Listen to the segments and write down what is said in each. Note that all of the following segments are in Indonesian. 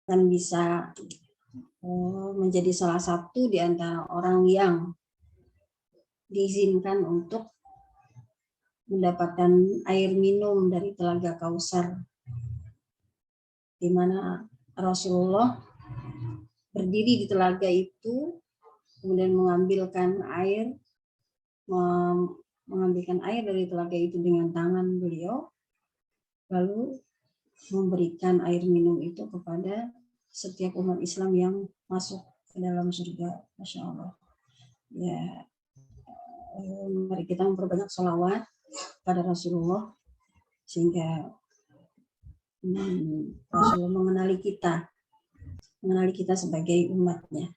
dan bisa menjadi salah satu di antara orang yang diizinkan untuk mendapatkan air minum dari Telaga Kausar, di mana Rasulullah berdiri di telaga itu, kemudian mengambilkan air dari telaga itu dengan tangan beliau, lalu memberikan air minum itu kepada setiap umat Islam yang masuk ke dalam surga. Masya Allah. Ya, mari kita memperbanyak sholawat pada Rasulullah sehingga Rasulullah mengenali kita sebagai umatnya.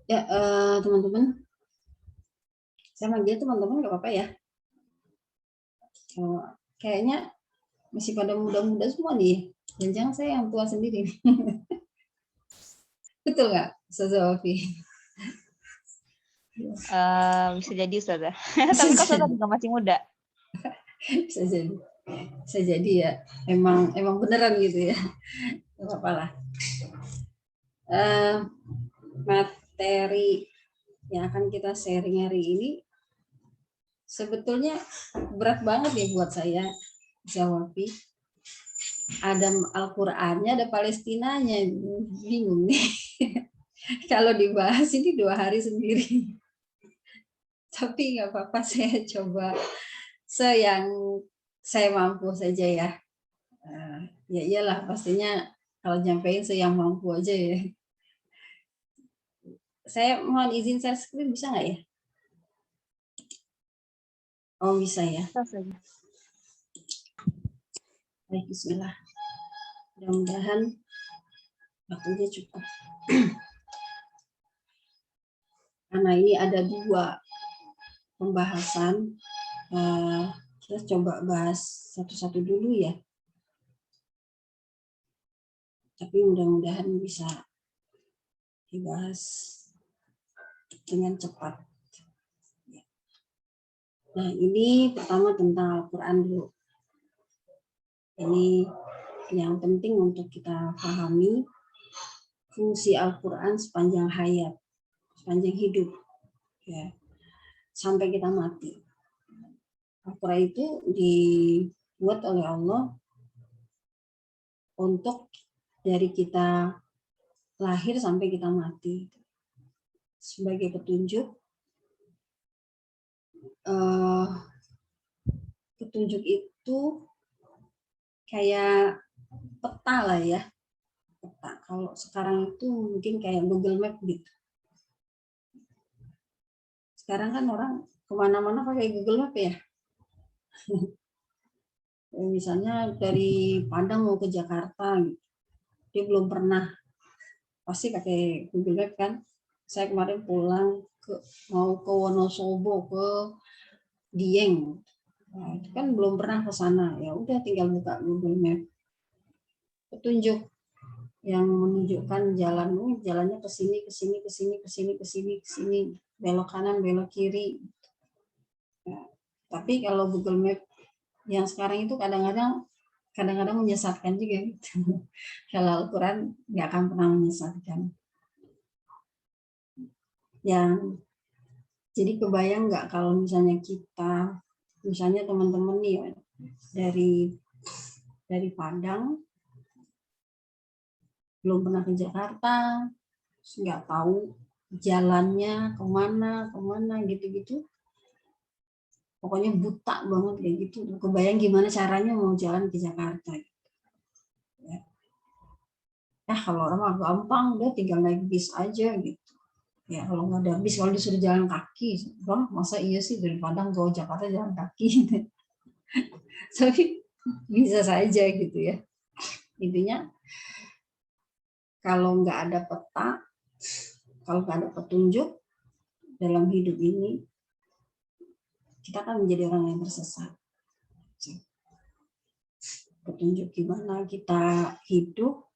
Ya, teman-teman, saya manggil teman-teman nggak apa-apa ya. Kayaknya masih pada muda-muda semua nih. Jangan-jangan saya yang tua sendiri. Betul nggak, Ustazah Wafi? Bisa jadi, Ustazah. Tapi kok Ustazah juga masih muda. Bisa jadi ya. Emang beneran gitu ya. Nggak apa-apa lah. Materi yang akan kita sharing hari ini sebetulnya berat banget ya buat saya, Wafi. Ada Al-Qur'annya, ada Palestinanya, bingung nih. Kalau dibahas ini 2 hari sendiri. Tapi nggak apa-apa, saya coba yang saya mampu saja ya. Ya iyalah, pastinya kalau nyampein yang mampu aja ya. Saya mohon izin share screen, bisa nggak ya? Oh, bisa ya. Baik, bismillah. Mudah-mudahan waktunya cukup. Karena ini ada 2 pembahasan, kita coba bahas satu-satu dulu ya. Tapi mudah-mudahan bisa dibahas dengan cepat. Nah, ini pertama tentang Al-Quran dulu. Ini yang penting untuk kita pahami fungsi Al-Quran sepanjang hayat, sepanjang hidup, ya, sampai kita mati. Al-Quran itu dibuat oleh Allah untuk dari kita lahir sampai kita mati, sebagai petunjuk. Petunjuk itu kayak peta lah ya. Peta. Kalau sekarang itu mungkin kayak Google Map gitu. Sekarang kan orang kemana-mana pakai Google Map ya. Misalnya dari Padang mau ke Jakarta, gitu. Dia belum pernah, pasti pakai Google Map kan. Saya kemarin pulang mau ke Wonosobo, ke Dieng. Nah, itu kan belum pernah ke sana. Ya udah tinggal buka Google Map. Petunjuk yang menunjukkan jalannya ke sini, ke sini, ke sini, ke sini, ke sini, ke sini, belok kanan, belok kiri. Nah, tapi kalau Google Map yang sekarang itu kadang-kadang menyesatkan juga gitu. Kalau Al-Quran nggak akan pernah menyesatkan. Jadi kebayang nggak kalau misalnya teman-teman nih dari Padang belum pernah ke Jakarta, nggak tahu jalannya kemana gitu. Pokoknya buta banget kayak gitu. Kebayang gimana caranya mau jalan ke Jakarta. Ya. Kalau orang mah gampang, udah tinggal naik bis aja gitu. Ya kalau nggak ada bis, kalau disuruh jalan kaki, bang masa iya sih dari Padang ke Jakarta jalan kaki. Tapi bisa saja gitu ya. Intinya kalau nggak ada peta, kalau nggak ada petunjuk dalam hidup ini, kita kan menjadi orang yang tersesat. Petunjuk gimana kita hidup,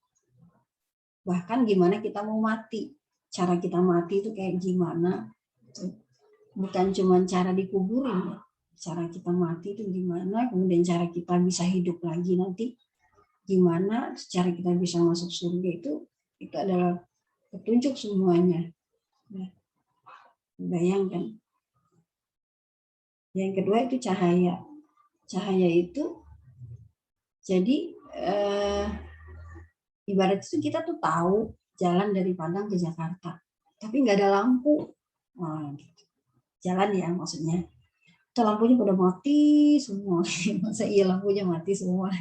bahkan gimana kita mau mati. Cara kita mati itu kayak gimana. Bukan cuma cara dikuburin ya. Cara kita mati itu gimana, kemudian cara kita bisa hidup lagi nanti. gimana secara kita bisa masuk surga itu adalah petunjuk semuanya. Nah, bayangkan. Yang kedua itu cahaya. Cahaya itu jadi ibarat itu kita tuh tahu jalan dari Padang ke Jakarta, tapi nggak ada lampu. Nah, gitu. Jalan ya maksudnya. Itu lampunya udah mati semua. Masa iya lampunya mati semua?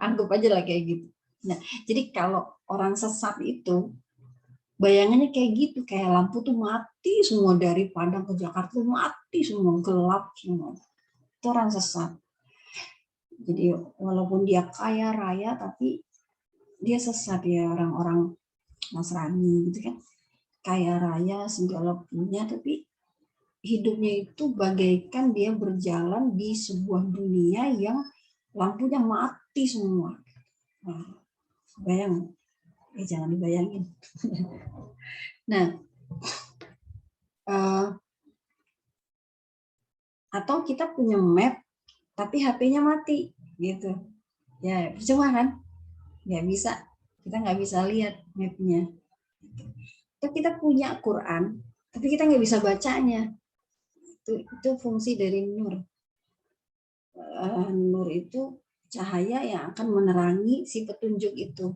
Anggap aja lah kayak gitu. Nah, jadi kalau orang sesat itu bayangannya kayak gitu, kayak lampu tuh mati semua dari Padang ke Jakarta tuh mati semua, gelap semua. Itu orang sesat. Jadi walaupun dia kaya raya tapi dia sesat ya, orang-orang Nasrani gitu kan. Kaya raya segala punya tapi hidupnya itu bagaikan dia berjalan di sebuah dunia yang lampunya mati semua. Nah, bayang, jangan dibayangin. Nah, atau kita punya map tapi HP-nya mati gitu, ya percuma kan, nggak bisa, kita nggak bisa lihat mapnya. Atau kita punya Quran tapi kita nggak bisa bacanya, itu fungsi dari nur. Nur itu cahaya yang akan menerangi si petunjuk itu.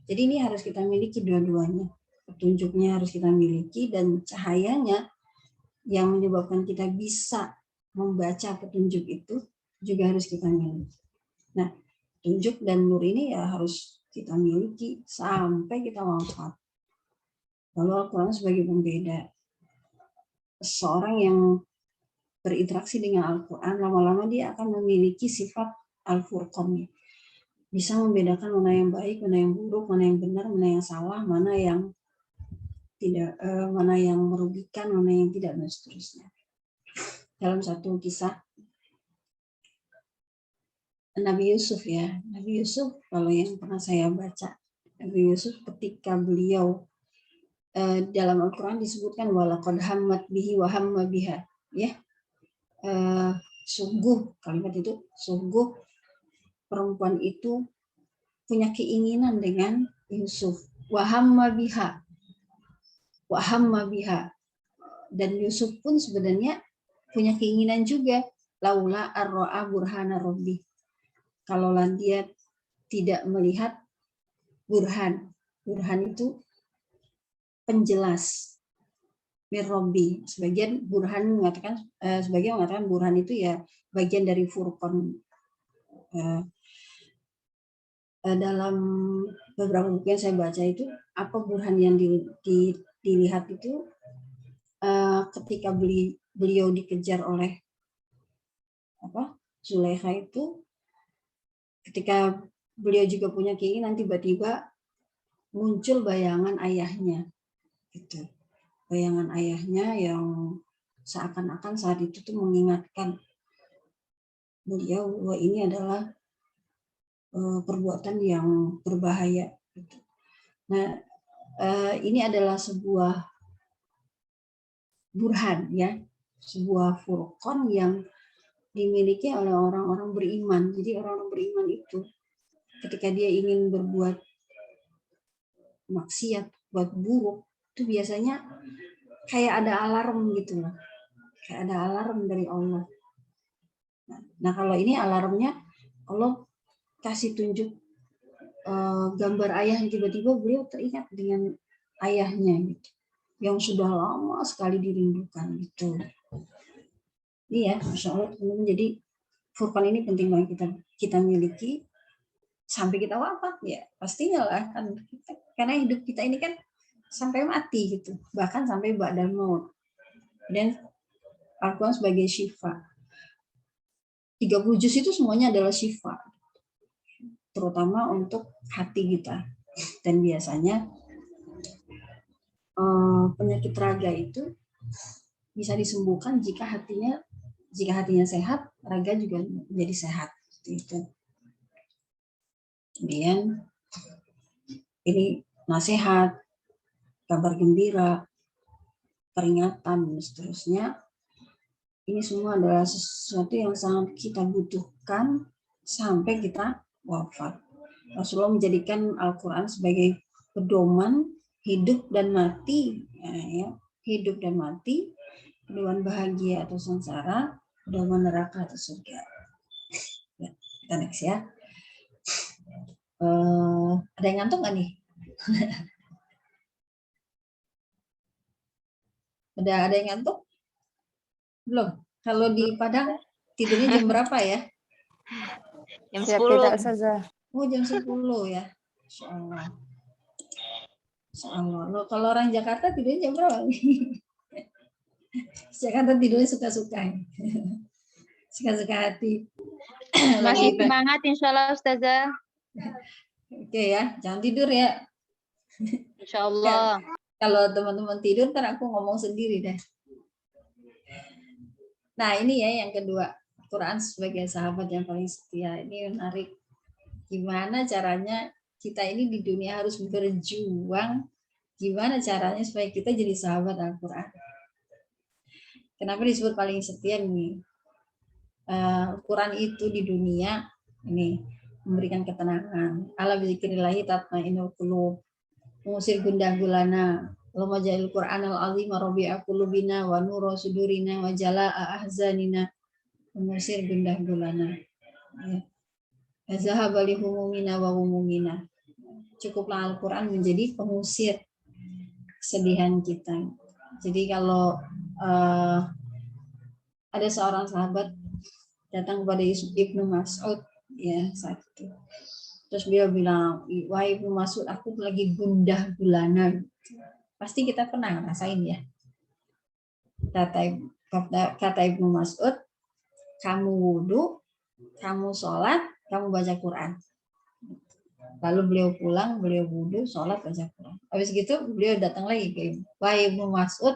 Jadi ini harus kita miliki dua-duanya. Petunjuknya harus kita miliki dan cahayanya yang menyebabkan kita bisa membaca petunjuk itu juga harus kita miliki. Nah, petunjuk dan nur ini ya harus kita miliki sampai kita wafat. Lalu Al-Quran sebagai pembeda. Seorang yang berinteraksi dengan Al-Quran, lama-lama dia akan memiliki sifat Al-Furqan. Bisa membedakan mana yang baik, mana yang buruk, mana yang benar, mana yang salah, mana yang tidak, mana yang merugikan, mana yang tidak, dan seterusnya. Dalam satu kisah Nabi Yusuf ya, Nabi Yusuf kalau yang pernah saya baca, Nabi Yusuf ketika beliau dalam Al-Quran disebutkan walaqad hammat bihi wa hamma biha, ya, sungguh kalimat itu, sungguh perempuan itu punya keinginan dengan Yusuf, wa hamma biha, dan Yusuf pun sebenarnya punya keinginan juga, laula ar-ra'a burhana rabbi, kalaulah dia tidak melihat burhan itu penjelas mirrobi. Sebagian burhan mengatakan, sebagian mengatakan burhan itu ya bagian dari Furqan. Dalam beberapa buku yang saya baca itu, apa burhan yang dilihat itu ketika beliau dikejar oleh Zulaikha itu, ketika beliau juga punya keinginan, tiba-tiba muncul bayangan ayahnya, gitu. Bayangan ayahnya yang seakan-akan saat itu tuh mengingatkan beliau bahwa ini adalah perbuatan yang berbahaya. Gitu. Nah, ini adalah sebuah burhan ya, sebuah furqan yang dimiliki oleh orang-orang beriman. Jadi orang-orang beriman itu ketika dia ingin berbuat maksiat, buat buruk, itu biasanya kayak ada alarm gitu loh. Kayak ada alarm dari Allah. Nah, kalau ini alarmnya Allah kasih tunjuk gambar ayah, tiba-tiba beliau teringat dengan ayahnya gitu, yang sudah lama sekali dirindukan gitu. Iya, Masya Allah. Jadi Furqan ini penting banget kita miliki sampai kita wafat ya, pastinya lah kan, karena hidup kita ini kan sampai mati gitu, bahkan sampai ba'dal maut. Dan Al-Quran sebagai syifa, 30 juz itu semuanya adalah syifa, terutama untuk hati kita. Dan biasanya penyakit raga itu bisa disembuhkan jika hatinya sehat, raga juga menjadi sehat. Itu. Kemudian ini nasihat, kabar gembira, peringatan, dan seterusnya. Ini semua adalah sesuatu yang sangat kita butuhkan sampai kita wafat. Rasulullah menjadikan Al-Quran sebagai pedoman hidup dan mati, ya, hidup dan mati, pedoman bahagia atau sengsara, pedoman neraka atau surga. Ya, kita next ya. Ada yang ngantuk nggak nih? Ada yang ngantuk? Belum. Kalau di Padang tidurnya jam berapa ya? Jam Siap 10. tidak, Ustazah. Oh, jam 10 ya. Insya Allah. Insya Allah. Loh, kalau orang Jakarta tidurnya jam berapa? Jakarta tidurnya suka-suka. Suka-suka hati. Masih Lagi- semangat insya Allah Ustazah. Oke ya, jangan tidur ya. Insya Allah. Kalau teman-teman tidur, ntar aku ngomong sendiri deh. Nah, ini ya yang kedua. Quran sebagai sahabat yang paling setia. Ini menarik. Gimana caranya kita ini di dunia harus berjuang. Gimana caranya supaya kita jadi sahabat Al-Quran. Kenapa disebut paling setia nih? Quran itu di dunia ini memberikan ketenangan. Ala bizikrillahi tatma'innul qulub. Mengusir gundah gulana. Allahumma ja'al Qur'an al-azim rabi'a qulubina wa nura sudurina wa jala'a ahzanina. Mengusir gundah gulana. Ya. Zahaba li humumina wa humumina. Cukuplah Al-Quran menjadi pengusir kesedihan kita. Jadi kalau ada seorang sahabat datang kepada Ibnu Mas'ud ya saat itu. Terus beliau bilang, wahai Ibnu Mas'ud, aku lagi gundah gulana. Pasti kita pernah ngerasain ya. Kata Ibnu Mas'ud, kamu wudhu, kamu sholat, kamu baca Quran. Lalu beliau pulang, beliau wudhu, sholat, baca Quran. Habis gitu beliau datang lagi ke wahai Ibnu Mas'ud,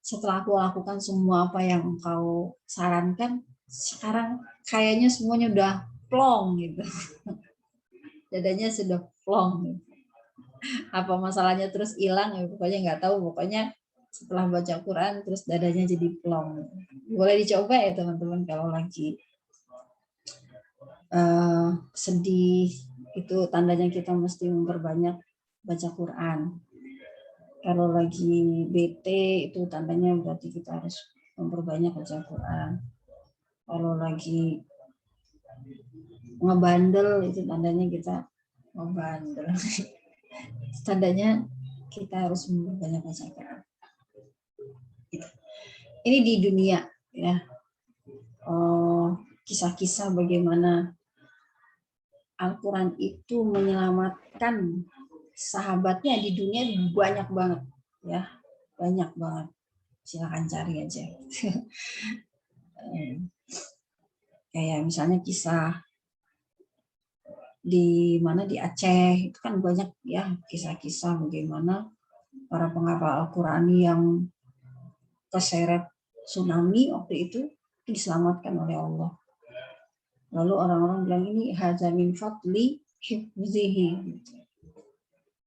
setelah aku lakukan semua apa yang engkau sarankan, sekarang kayaknya semuanya udah plong gitu. Dadanya sudah plong gitu. Apa masalahnya terus hilang ya pokoknya nggak tahu, pokoknya setelah baca Quran terus dadanya jadi plong. Boleh dicoba ya teman-teman kalau lagi sedih, itu tandanya kita mesti memperbanyak baca Quran. Kalau lagi bete itu tandanya berarti kita harus memperbanyak baca Quran. Kalau lagi ngebandel itu tandanya kita ngebandel. Tandanya kita harus memperbanyak baca Quran. Ini di dunia ya. Kisah-kisah bagaimana Al-Quran itu menyelamatkan sahabatnya di dunia banyak banget ya, banyak banget. Silakan cari aja. Kayak misalnya kisah di mana di Aceh itu kan banyak ya kisah-kisah bagaimana para penghafal Al-Quran yang terseret tsunami waktu itu diselamatkan oleh Allah. Lalu orang-orang bilang ini hadza min fadli hifzihi.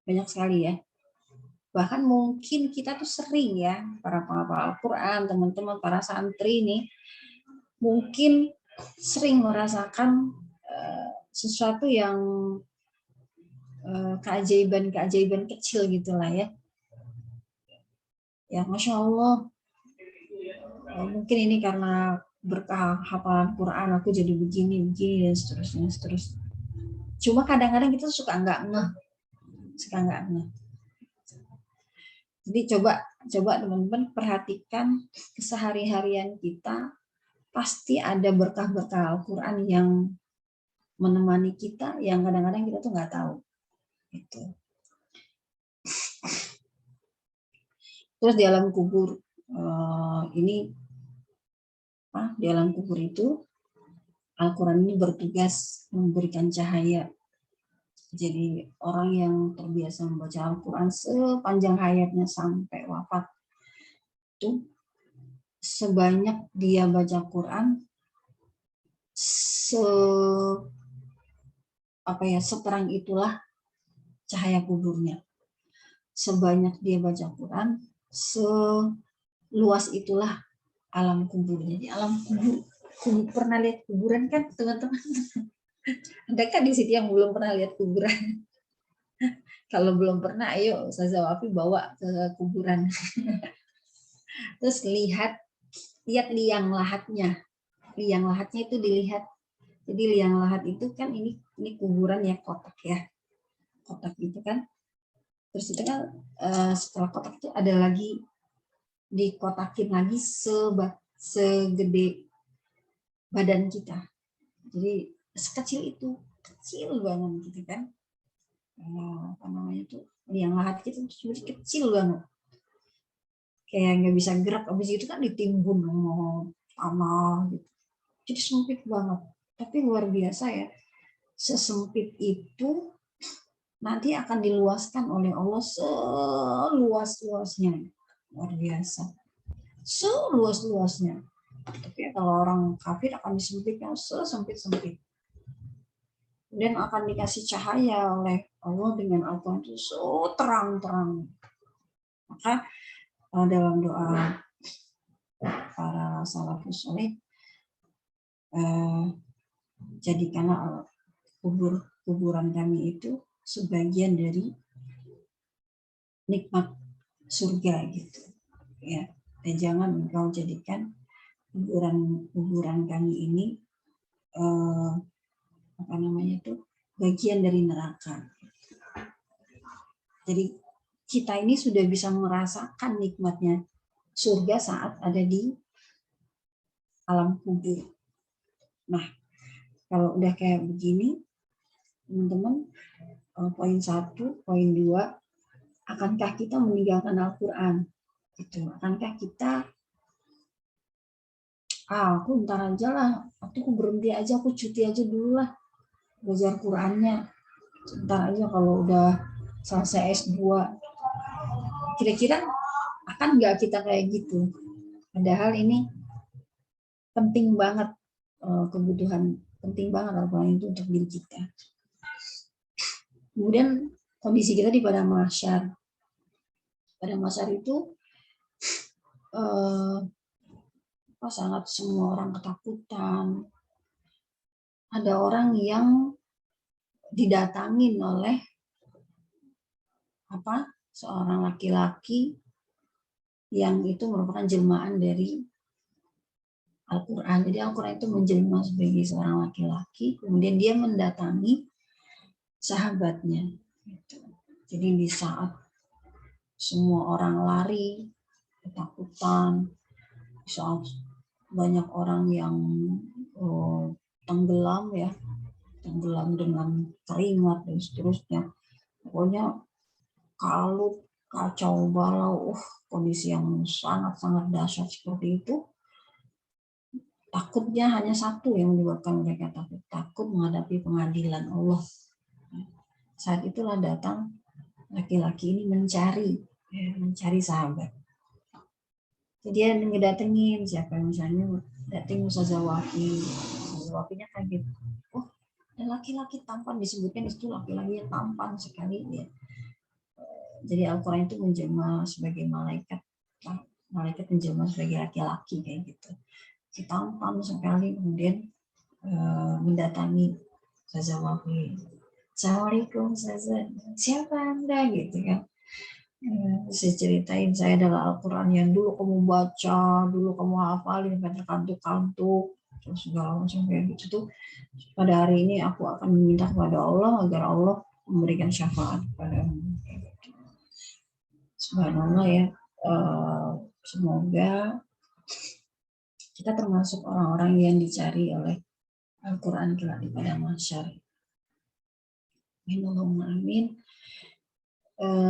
Banyak sekali ya. Bahkan mungkin kita tuh sering ya, para penghafal Al-Quran, teman-teman, para santri nih, mungkin sering merasakan sesuatu yang keajaiban-keajaiban kecil gitulah ya. Ya, Masya Allah. Mungkin ini karena berkah hafalan Quran aku jadi begini dan seterusnya. Cuma kadang-kadang kita suka nggak ngeh. Jadi coba teman-teman perhatikan kesehari-harian kita, pasti ada berkah-berkah Al-Quran yang menemani kita yang kadang-kadang kita tuh nggak tahu. Gitu. Terus di alam kubur di alam kubur itu Al-Quran ini bertugas memberikan cahaya. Jadi orang yang terbiasa membaca Al-Quran sepanjang hayatnya sampai wafat itu sebanyak dia baca Quran seterang itulah cahaya kuburnya. Sebanyak dia baca Quran seluas itulah alam kubur. Jadi alam kubur pernah lihat kuburan kan teman-teman? Ada kan di situ yang belum pernah lihat kuburan? Kalau belum pernah, ayo Ustazah Wafi bawa ke kuburan. Terus lihat liang lahatnya. Liang lahatnya itu dilihat. Jadi liang lahat itu kan ini kuburan ya, kotak ya. Kotak itu kan. Terus itu kan setelah kotak itu ada lagi dikotakin lagi segede badan kita. Jadi sekecil itu, kecil banget gitu kan. Apa namanya tuh, liang lahat kita itu kecil banget. Kayak nggak bisa gerak, habis itu kan ditimbun tanah gitu. Jadi sempit banget. Tapi luar biasa ya, sesempit itu nanti akan diluaskan oleh Allah seluas-luasnya. Luar biasa. Seluas-luasnya. Tapi kalau orang kafir akan disempitkan sesempit-sempit. Dan akan dikasih cahaya oleh Allah dengan Al-Quran itu so terang-terang. Maka dalam doa para salafus soleh, jadikanlah kuburan kami itu sebagian dari nikmat surga gitu ya. Dan jangan engkau jadikan kuburan kami ini apa namanya itu bagian dari neraka. Jadi kita ini sudah bisa merasakan nikmatnya surga saat ada di alam kubur. Nah, kalau udah kayak begini, teman-teman, poin 1, poin 2, akankah kita meninggalkan Al-Quran? Gitu. Akankah kita, aku ntar aja lah, aku berhenti aja, aku cuti aja dulu lah, belajar Qurannya. Ntar aja kalau udah selesai S2. Kira-kira akan nggak kita kayak gitu? Padahal ini penting banget, kebutuhan penting banget Al-Quran itu untuk diri kita. Kemudian kondisi kita di padang mahsyar. Padang mahsyar itu sangat semua orang ketakutan. Ada orang yang didatangin oleh seorang laki-laki yang itu merupakan jelmaan dari Al-Quran. Jadi Al-Quran itu menjelma sebagai seorang laki-laki, kemudian dia mendatangi sahabatnya. Jadi di saat semua orang lari, ketakutan, di saat banyak orang yang tenggelam ya, tenggelam dengan keringat dan seterusnya. Pokoknya kalut, kacau balau, kondisi yang sangat-sangat dahsyat seperti itu. Takutnya hanya satu yang menyebabkan mereka takut menghadapi pengadilan Allah. Saat itulah datang laki-laki ini mencari sahabat. Jadi dia ngedatengin siapa, misalnya dateng Ustazah Wafi. Ustazah Wafinya kaget. Oh, ada laki-laki tampan, disebutkan itu laki-laki yang tampan sekali ya. Jadi Al-Quran itu menjelma sebagai malaikat. Malaikat menjelma sebagai laki-laki kayak gitu. Si tampan sekali, kemudian mendatangi Ustazah Wafi. Assalamualaikum Ustazah, siapa Anda gitu kan. Saya ceritain, saya adalah Al-Quran yang dulu kamu baca, dulu kamu hafalin sampai terkantuk-kantuk, terus segala macam kayak gitu tuh. Pada hari ini aku akan meminta kepada Allah agar Allah memberikan syafaat kepadamu. Subhanallah ya. Semoga kita termasuk orang-orang yang dicari oleh Al-Quran kelak di padang mahsyar. Amin.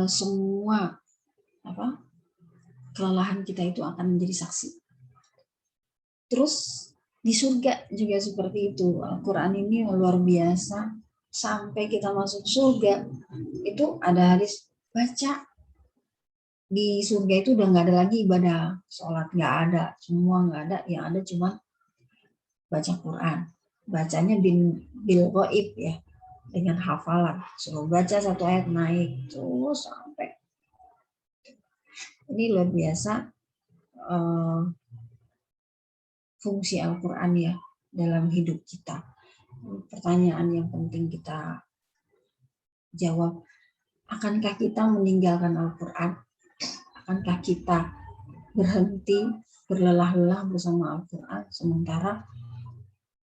Semua kelelahan kita itu akan menjadi saksi. Terus di surga juga seperti itu. Al-Quran ini luar biasa. Sampai kita masuk surga itu ada hadis, baca. Di surga itu udah nggak ada lagi ibadah, sholat nggak ada, semua nggak ada. Yang ada cuma baca Quran. Bacanya bil ghaib ya, dengan hafalan. Suruh baca satu ayat naik terus sampai. Ini luar biasa fungsi Al-Quran ya dalam hidup kita. pertanyaan yang penting kita jawab. Akankah kita meninggalkan Al-Quran? Akankah kita berhenti berlelah-lelah bersama Al-Quran sementara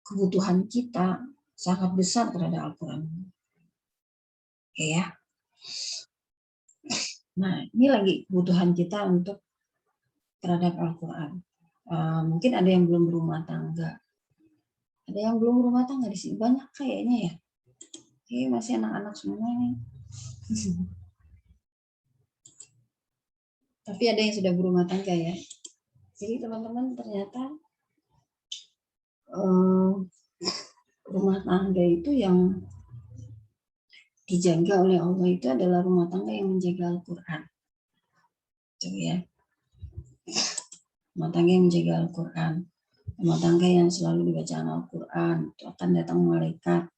kebutuhan kita sangat besar terhadap Al-Quran? Oke ya. Nah, ini lagi kebutuhan kita untuk terhadap Al-Quran. Mungkin ada yang belum berumah tangga. Ada yang belum berumah tangga di sini banyak kayaknya ya. Oke, masih anak-anak semua nih. Tapi ada yang sudah berumah tangga ya. Jadi teman-teman ternyata rumah tangga itu yang dijaga oleh Allah itu adalah rumah tangga yang menjaga Al-Quran. Itu ya. Rumah tangga yang menjaga Al-Quran. Rumah tangga yang selalu dibacaan Al-Quran. Itu akan datang malaikat.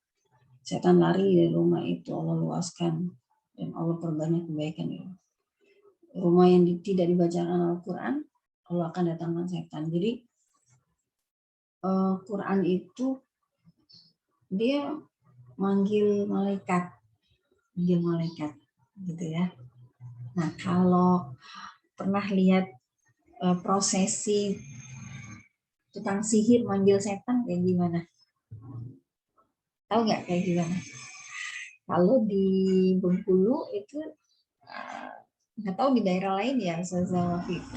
Setan lari dari rumah itu, Allah luaskan. Dan Allah perbanyak kebaikan. Rumah yang tidak dibacakan Al-Quran, Allah akan datangkan setan. Jadi Quran itu dia manggil malaikat gitu ya. Nah, kalau pernah lihat prosesi tukang sihir manggil setan kayak gimana? Tahu nggak kayak gimana? Kalau di Bengkulu itu nggak tahu di daerah lain ya,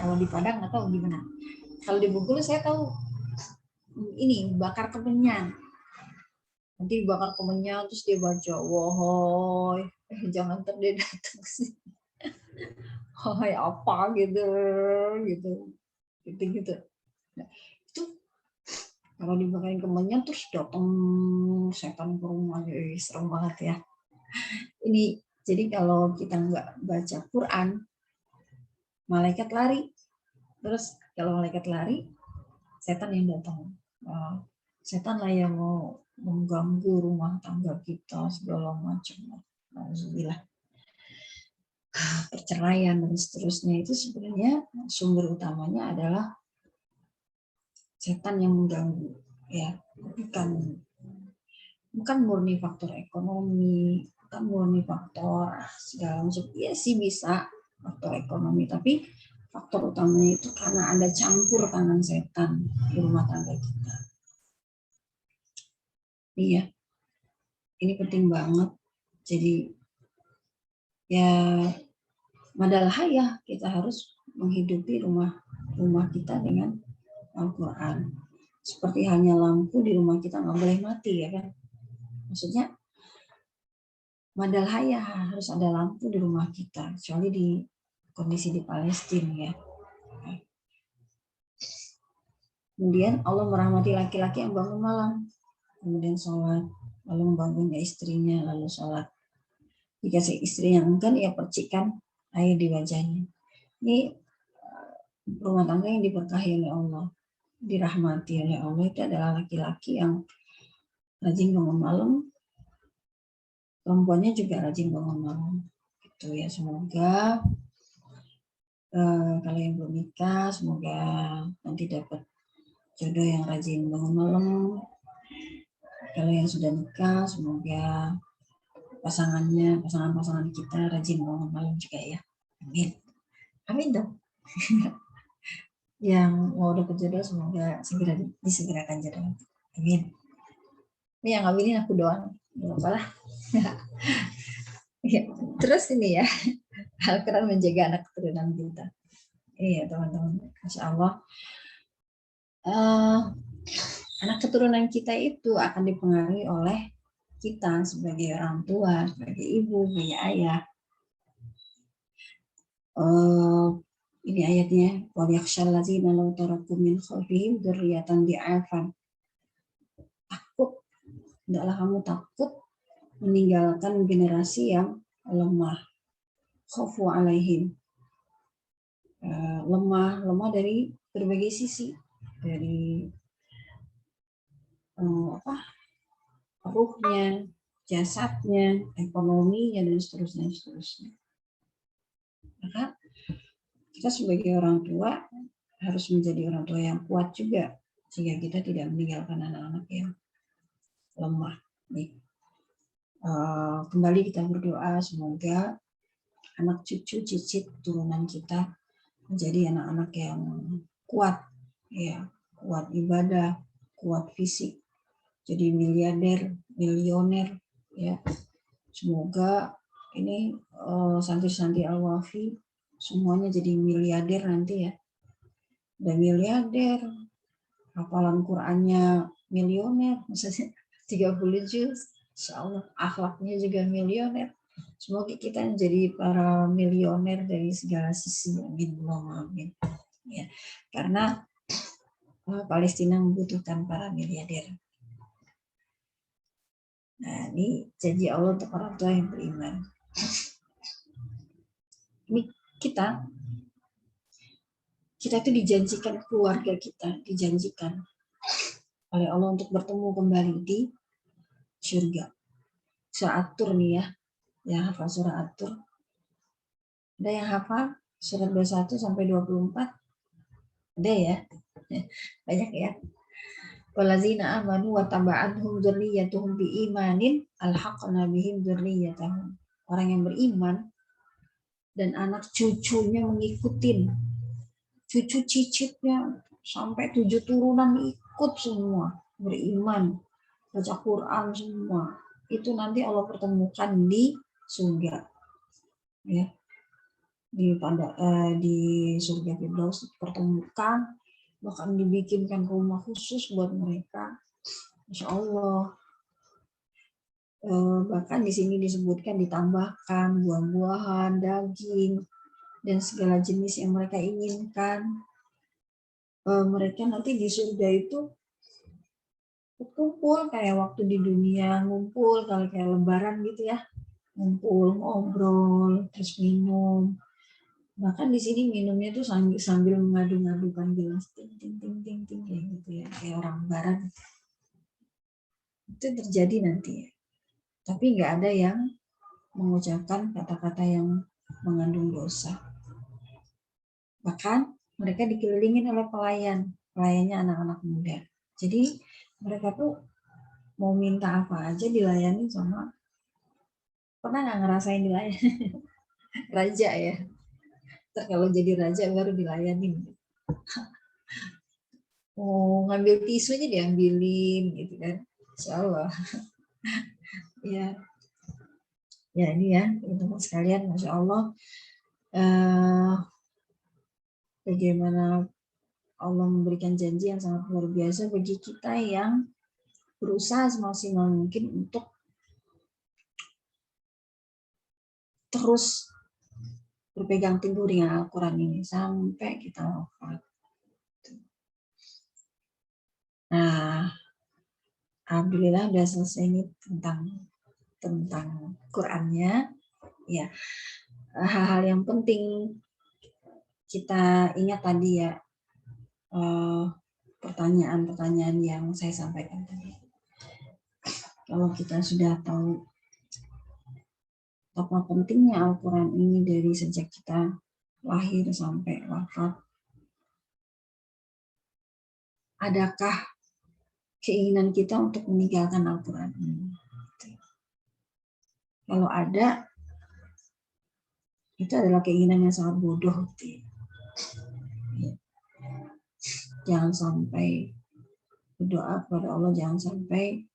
kalau di Padang nggak tahu gimana. Kalau di Bengkulu saya tahu ini bakar kemenyan. Nanti dibakar kemenyan terus dia baca wohoi jangan dia datang sih. Hai apa gitu. Nah, itu kalau dibakarin kemenyan terus datang setan ke rumahnya, serem banget ya. Ini jadi kalau kita nggak baca Quran, malaikat lari. Terus kalau malaikat lari, setan yang datang. Setan lah yang mau mengganggu rumah tangga kita segala macam. Alhamdulillah. Perceraian dan seterusnya itu sebenarnya sumber utamanya adalah setan yang mengganggu, ya, bukan murni faktor ekonomi, bukan murni faktor segala macam. Iya sih bisa faktor ekonomi, tapi faktor utamanya itu karena ada campur tangan setan di rumah tangga kita. Iya, ini penting banget. Jadi ya padahal ya kita harus menghidupi rumah kita dengan Al-Quran. Seperti hanya lampu di rumah kita nggak boleh mati ya kan. Maksudnya padahal ya harus ada lampu di rumah kita, kecuali di kondisi di Palestina ya. Kemudian Allah merahmati laki-laki yang bangun malam, kemudian sholat, lalu membangunnya istrinya, lalu sholat. Jika si istri yang enggan, ia percikan air di wajahnya. Ini rumah tangga yang diberkahi oleh Allah, dirahmati oleh Allah itu adalah laki-laki yang rajin bangun malam, perempuannya juga rajin bangun malam. Itu ya, semoga kalau yang belum nikah, semoga nanti dapat jodoh yang rajin bangun malam. Kalau yang sudah nikah, semoga pasangan kita rajin bangun malam juga ya. Amin. Amin dong. Yang mau dapat jodoh semoga segera disegerakan jodoh. Amin. Ini yang ngabilin aku doang. Gak apa-apa. Ya, terus ini ya, Al-Quran menjaga anak keturunan kita. Iya teman-teman, Masya Allah. Anak keturunan kita itu akan dipengaruhi oleh kita sebagai orang tua, sebagai ibu, sebagai ayah. Ini ayatnya, وَلْيَخْشَى الَّذِينَ لَوْ تَرَكُوا مِنْ خَلْفِهِمْ ذُرِّيَّةً ضِعَافًا. Takut, hendaklah kamu takut meninggalkan generasi yang lemah. Khafu alaihim. Lemah dari berbagai sisi, dari ruhnya, jasadnya, ekonominya, dan seterusnya. Maka kita sebagai orang tua harus menjadi orang tua yang kuat juga, sehingga kita tidak meninggalkan anak-anak yang lemah. Nih. Kembali kita berdoa semoga anak cucu cicit turunan kita menjadi anak-anak yang kuat, ya, kuat ibadah, kuat fisik, jadi miliarder, milioner, ya. Semoga ini santri-santri Al-Wafi semuanya jadi miliarder nanti ya. Udah miliarder, hafalan Qur'annya milioner, misalnya 30 juz, insya Allah akhlaknya juga milioner. Semoga kita menjadi para milioner dari segala sisi. Amin, amin. Ya, karena Palestina membutuhkan para miliarder. Nah, ini janji Allah untuk orang tua yang beriman. Ini kita itu dijanjikan, keluarga kita dijanjikan oleh Allah untuk bertemu kembali di surga. Surah At-Tur nih ya, yang hafal surah At-Tur. Ada yang hafal surat 21 sampai 24? Ada ya? Banyak ya. Walazina amanu wa taba'athum dzurriyyatuhum biimanin alhaqna bihim dzurriyyatahum. Orang yang beriman dan anak cucunya mengikutin. Cucu cicitnya sampai 7 turunan ikut semua, beriman, baca Quran semua. Itu nanti Allah pertemukan di surga. Ya. Di surga Firdaus pertemukan, bahkan dibikinkan rumah khusus buat mereka. Insya Allah. Bahkan di sini disebutkan ditambahkan buah-buahan, daging, dan segala jenis yang mereka inginkan. Mereka nanti di surga itu kumpul kayak waktu di dunia, ngumpul kalau kayak lebaran gitu ya, ngumpul, ngobrol, terus minum. Bahkan di sini minumnya tuh sambil mengadu-ngadukan gelas, ting ting ting ting ting kayak gitu ya, kayak orang lebaran. Itu terjadi nanti ya. Tapi nggak ada yang mengucapkan kata-kata yang mengandung dosa. Bahkan mereka dikelilingin oleh pelayannya anak-anak muda. Jadi mereka tuh mau minta apa aja dilayani sama, pernah nggak ngerasain dilayani? Raja ya. Ntar kalau jadi raja baru dilayanin. Mau ngambil tisu aja diambilin gitu kan. Insya Allah. Ya. Ya ini ya teman-teman sekalian, Masya Allah. Bagaimana Allah memberikan janji yang sangat luar biasa bagi kita yang berusaha semaksimal mungkin untuk terus berpegang teguh dengan Al-Quran ini sampai kita wafat. Nah, alhamdulillah udah selesai ini tentang Qurannya. Ya, hal-hal yang penting kita ingat tadi ya, pertanyaan-pertanyaan yang saya sampaikan tadi. Kalau kita sudah tahu apa pentingnya Al-Quran ini dari sejak kita lahir sampai wafat, adakah keinginan kita untuk meninggalkan Al-Quran ini? Kalau ada, itu adalah keinginan yang sangat bodoh. Jangan sampai berdoa kepada Allah, jangan sampai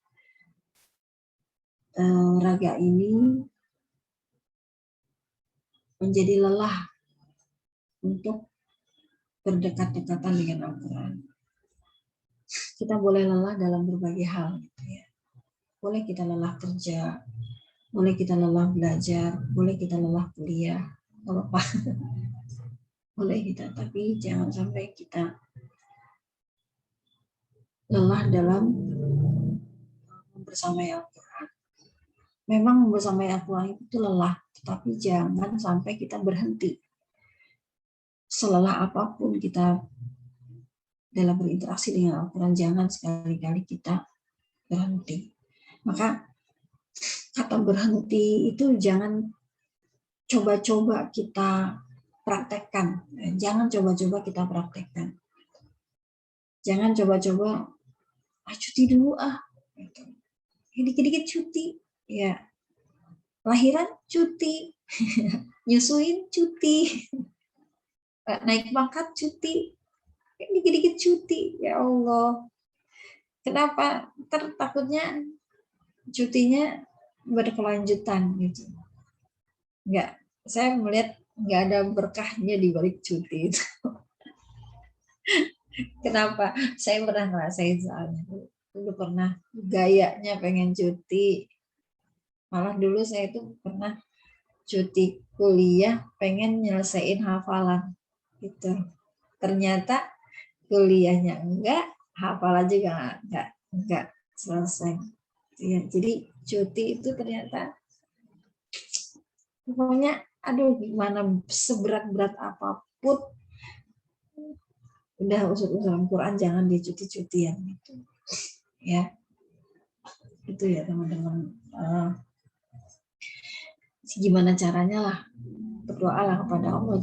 raga ini menjadi lelah untuk berdekat-dekatan dengan Al-Quran. Kita boleh lelah dalam berbagai hal, gitu ya. Boleh kita lelah kerja, boleh kita lelah belajar, boleh kita lelah kuliah, apa boleh kita, tapi jangan sampai kita lelah dalam membersamai Al-Quran. Memang membersamai Al-Quran itu lelah, tetapi jangan sampai kita berhenti. Selelah apapun kita dalam berinteraksi dengan Al-Quran, jangan sekali-kali kita berhenti. Maka kata berhenti itu jangan coba-coba kita praktekkan. Jangan coba-coba kita praktekkan. Jangan coba-coba, cuti dulu dikit-dikit cuti, ya lahiran cuti, nyusuin cuti, naik pangkat cuti, dikit-dikit cuti. Ya Allah, kenapa? Takutnya cutinya berkelanjutan gitu. Enggak, saya melihat nggak ada berkahnya di balik cuti itu. Kenapa? Saya pernah ngerasain soalnya. Dulu pernah gayanya pengen cuti. Malah dulu saya itu pernah cuti kuliah pengen nyelesain hafalan gitu. Ternyata kuliahnya enggak, hafalan juga enggak selesai. Ya, jadi cuti itu ternyata pokoknya aduh gimana seberat-berat apapun udah usul-usulan Quran jangan dicuti-cutian gitu. Ya. Itu ya teman-teman. Gimana caranya lah berdoalah kepada Allah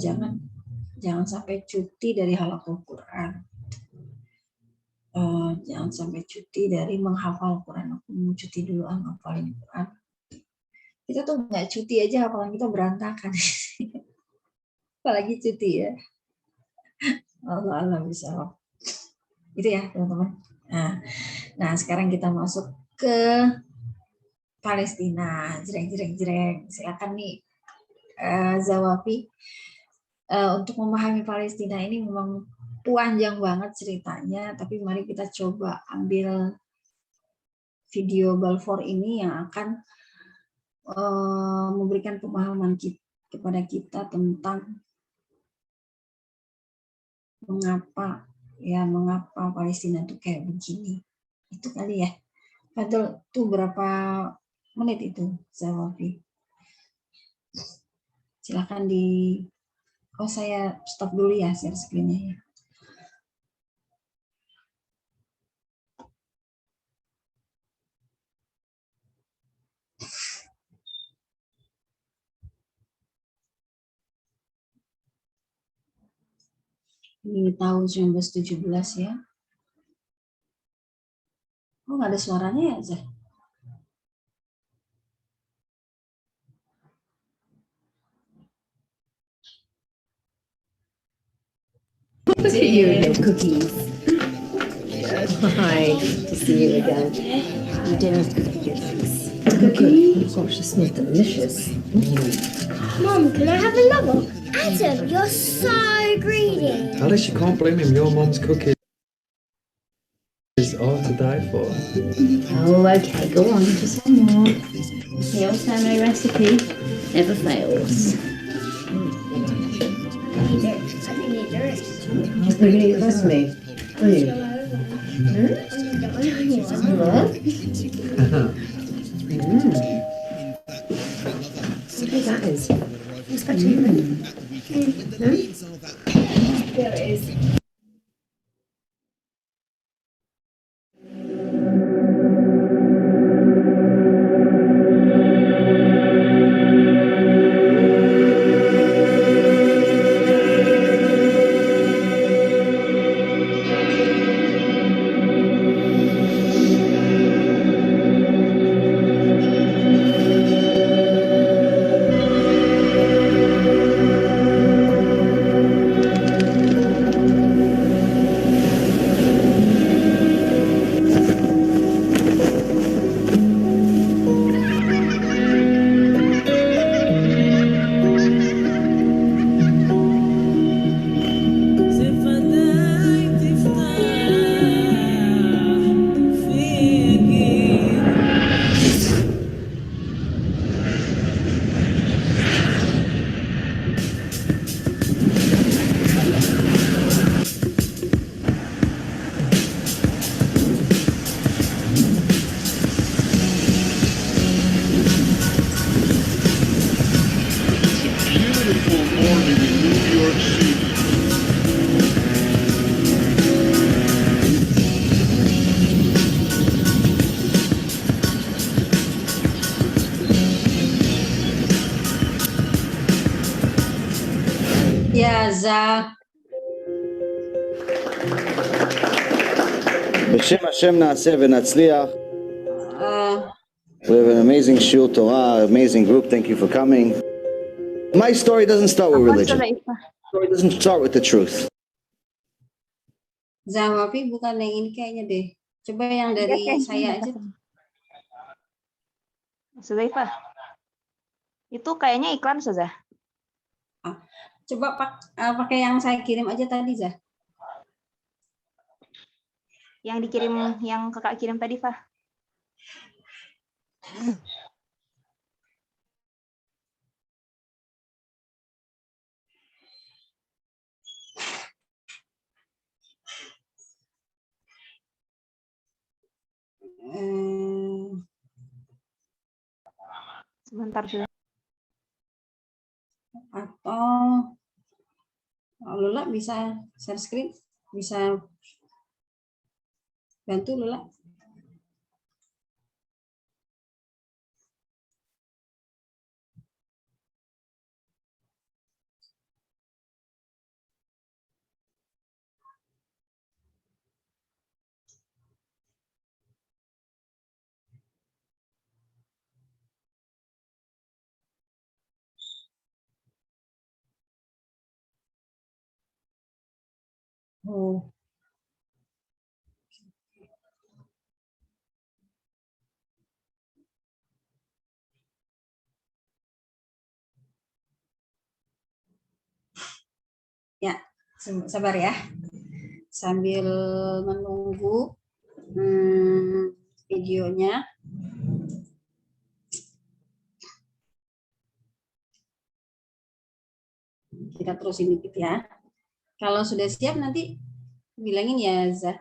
jangan sampai cuti dari halaqul Quran. Jangan sampai cuti dari menghafal Quran. Aku mau cuti dulu ngafalin Quran. Kita tuh nggak cuti aja hafalan kita berantakan. Apalagi cuti ya. Allah bisa. Itu ya teman-teman. Nah sekarang kita masuk ke Palestina. Jreng. Silakan nih Zawafi. Untuk memahami Palestina ini memang panjang banget ceritanya, tapi mari kita coba ambil video Balfour ini yang akan memberikan pemahaman kepada kita tentang mengapa Palestina itu kayak begini. Itu kali ya. Padahal tuh berapa menit itu Zawafi? Silakan saya stop dulu ya share screen-nya ya. Ini tahun 1917 ya. Oh, nggak ada suaranya ya, Zah? Look at you and your cookies. Hi, to see you again. You doing cookie? Oh gosh, this smells delicious. Mom, can I have another? Adam, you're so greedy. Alice, you can't blame him. Your mum's cookies are to die for. Oh, okay, go on, just one more. The old family recipe never fails. I think need the rest. You're going to eat the rest of me? Are you? What that is? There it is. Ya, Zah. בשם השם נעשה ונצליח. We have an amazing Shul Torah, amazing group. Thank you for coming. My story doesn't start with Apa religion. Ustazah Ifa? My story doesn't start with the truth. Zawapi bukan yang ini kayaknya deh. Coba yang Iya, dari kayaknya saya nggak aja. ketemu. Ustazah Ifa. Itu kayaknya iklan Ustazah. Coba pakai yang saya kirim aja tadi, Zah. Yang dikirim, yang kakak kirim tadi, Fah. Sebentar, Ustazah. Atau Lula bisa share screen, bisa bantu Lula. Oh. Ya, sabar ya. Sambil menunggu videonya. Kita terusin dikit ya. Kalau sudah siap nanti bilangin ya, Zah.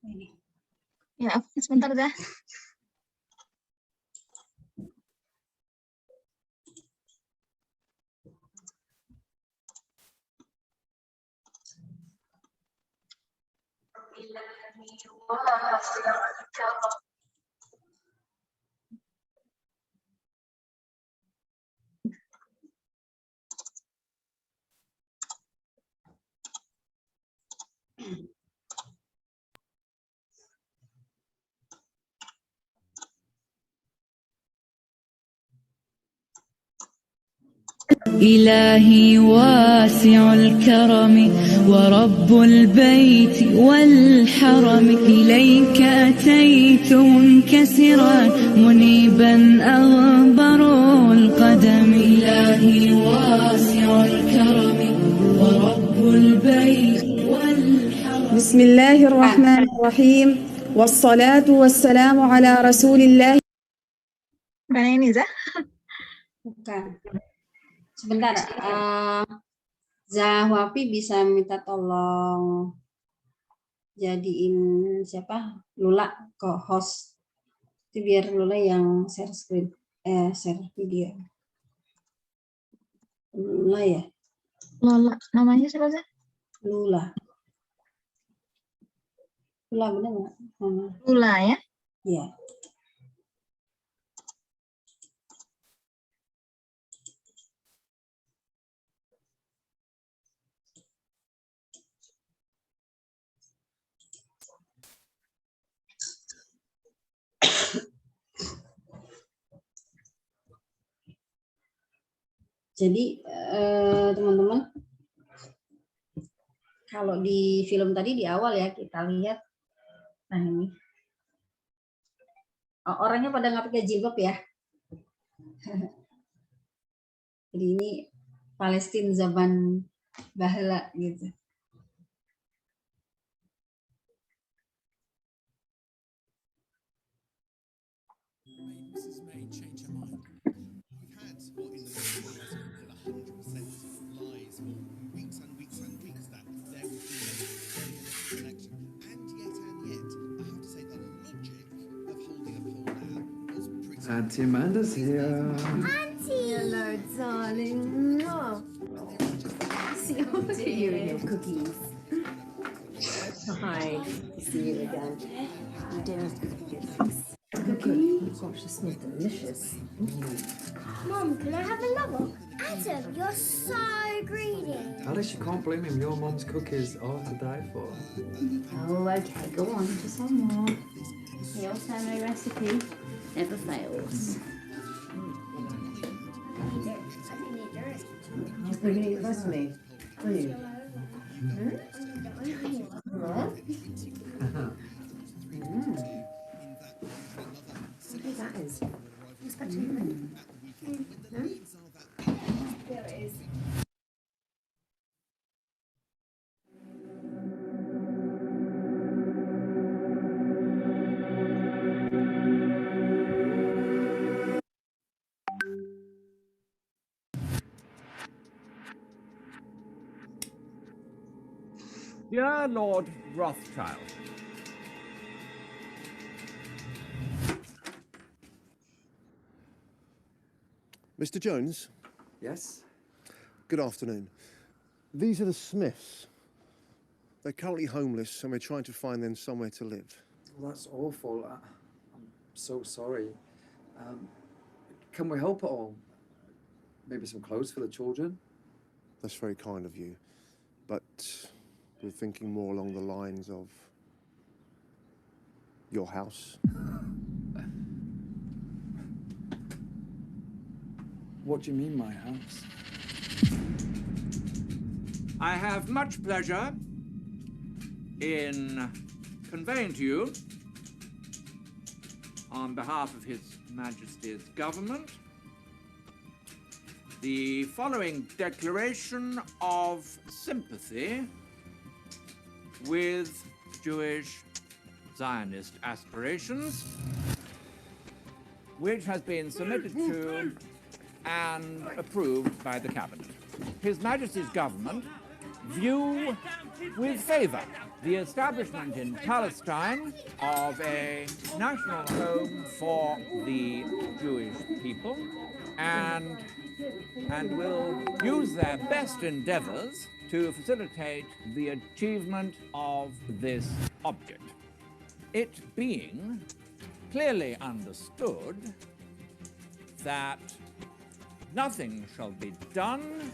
Ini. Ya, sebentar, Zah. إلهي واسع الكرم ورب البيت والحرم إليك أتيت منكسرا منيبا أغبر القدم إلهي واسع الكرم ورب البيت والحرم بسم الله الرحمن الرحيم والصلاة والسلام على رسول الله. Mana ini, Zah? Bukan. Sebentar, Zahwapi bisa minta tolong jadiin siapa? Lula ke host. Itu biar Lula yang share screen, share video. Lula ya? Lola. Namanya siapa, Zah? Lula. Lula benar nggak? Lula ya? Iya. Jadi teman-teman, kalau di film tadi di awal ya kita lihat, nah ini orangnya pada nggak pakai jilbab ya. Jadi ini Palestina zaman bahala gitu. Auntie Amanda's here. Hello, darling. See you and your cookies. Hi, see you again. You doing cookies? gosh, this smells delicious. Mom, can I have another? Adam, you're so greedy. Alice, you can't blame him. Your mum's cookies are to die for. Oh, okay, go on, just one more. The old family recipe never fails. You're going to eat the rest of me? Are you? What? What that is? There it is. Dear Lord Rothschild, Mr. Jones, Yes? good afternoon. These are the Smiths. They're currently homeless and we're trying to find them somewhere to live. Well, that's awful. I'm so sorry. Can we help at all? Maybe some clothes for the children? That's very kind of you. But we're thinking more along the lines of your house. What do you mean, my house? I have much pleasure in conveying to you, on behalf of His Majesty's government, the following declaration of sympathy with Jewish Zionist aspirations, which has been submitted to and approved by the Cabinet. His Majesty's government view with favour the establishment in Palestine of a national home for the Jewish people and will use their best endeavours to facilitate the achievement of this object. It being clearly understood that nothing shall be done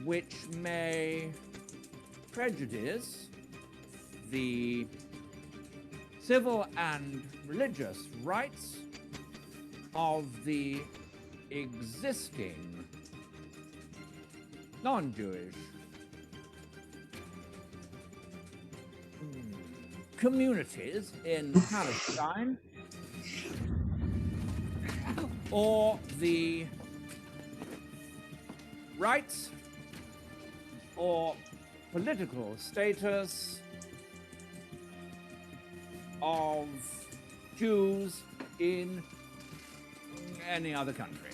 which may prejudice the civil and religious rights of the existing non-Jewish communities in Palestine, or the rights or political status of Jews in any other country.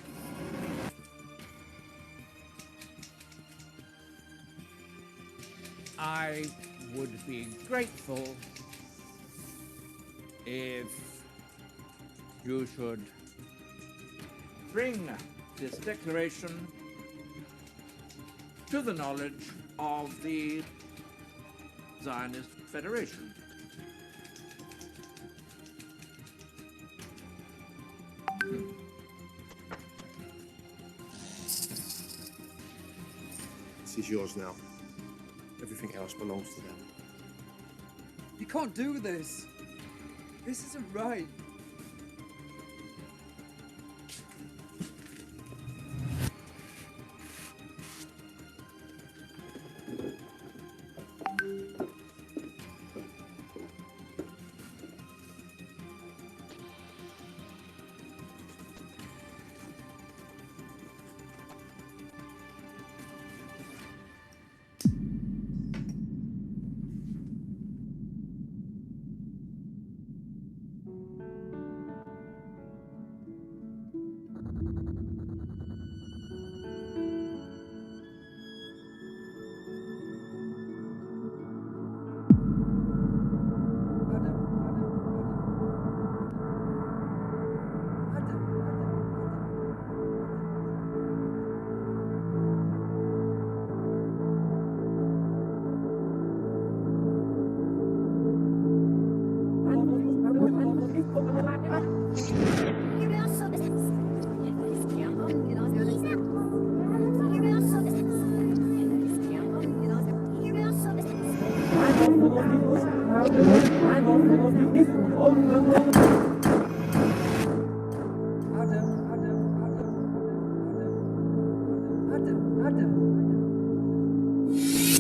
I would be grateful if you should bring this declaration to the knowledge of the Zionist Federation. This is yours now. Everything else belongs to them. You can't do this. This isn't right.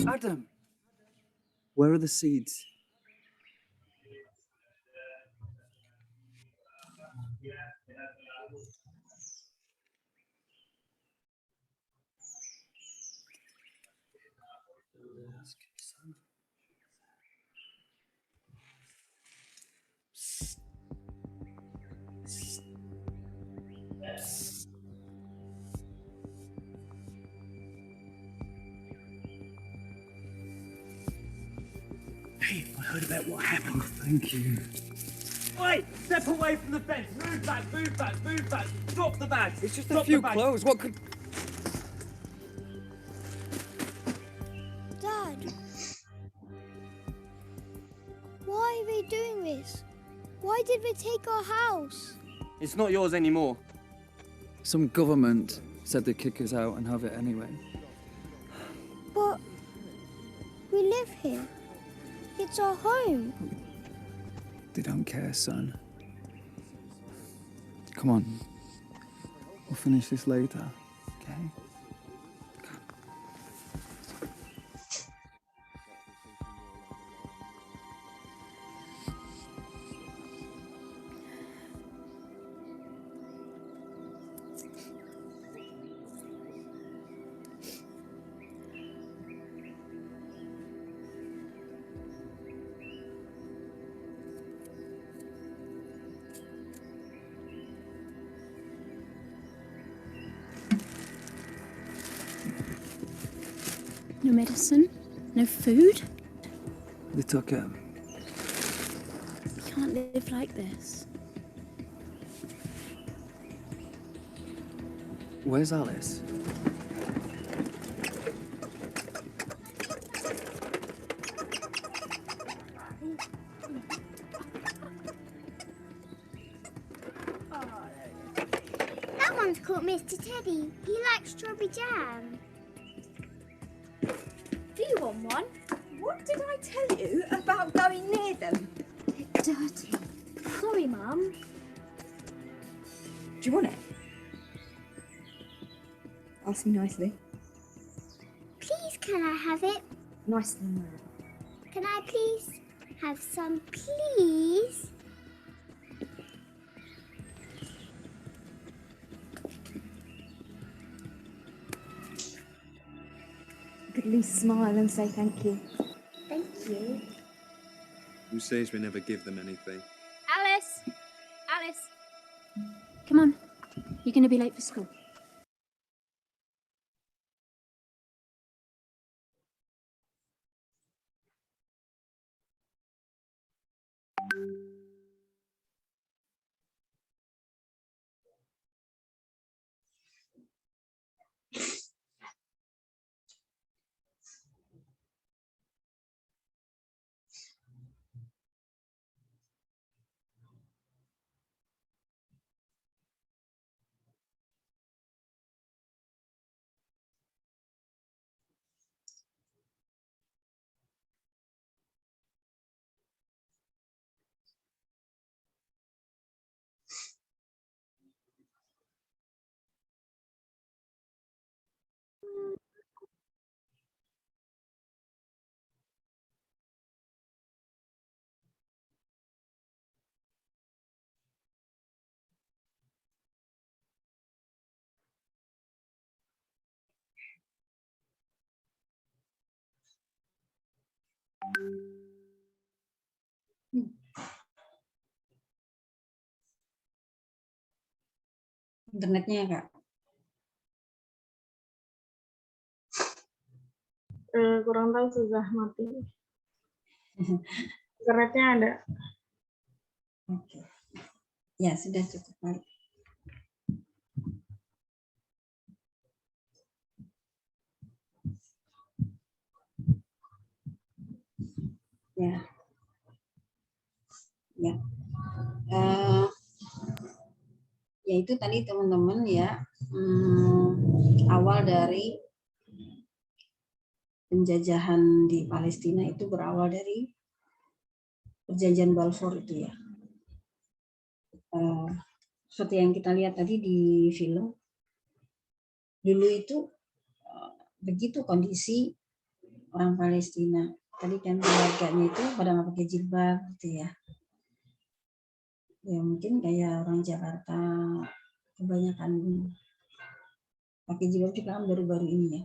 Adam, where are the seeds? Hey, I heard about what happened. Thank you. Wait! Step away from the fence! Move back, move back, move back! Drop the bag! It's just a Drop few the bag. clothes. What could... Dad, why are they doing this? Why did they take our house? It's not yours anymore. Some government said they'd kick us out and have it anyway. But we live here. It's our home. They don't care, son. Come on. We'll finish this later, okay? No medicine? No food? They took it. We can't live like this. Where's Alice? That one's called Mr. Teddy. He likes strawberry jam. Do you want one? What did I tell you about going near them? They're dirty. Sorry, Mum. Do you want it? Ask me nicely. Please, can I have it? Nicer than that. Can I please have some, please? You could at least smile and say thank you. Thank you. Who says we never give them anything? Alice! Alice! Come on. You're going to be late for school. Internetnya ya, Kak? Kurang tahu, sudah mati. Internetnya ada. Oke. Ya, sudah cukup baik. Ya. Ya. Yaitu tadi teman-teman ya, awal dari penjajahan di Palestina itu berawal dari perjanjian Balfour itu ya. Seperti yang kita lihat tadi di film, dulu itu begitu kondisi orang Palestina. Tadi kan keluarganya itu pada nggak pakai jilbab gitu ya. Ya mungkin kayak orang Jakarta kebanyakan pakai jilbab juga kan baru-baru ini ya.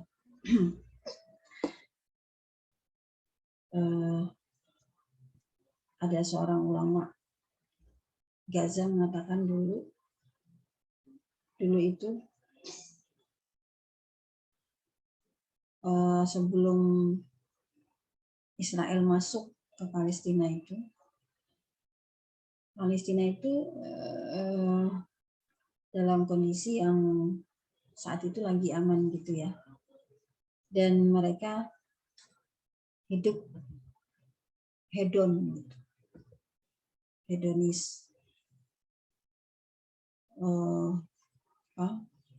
Ada seorang ulama Gaza mengatakan dulu itu sebelum Israel masuk ke Palestina itu dalam kondisi yang saat itu lagi aman gitu ya, dan mereka hidup hedonis.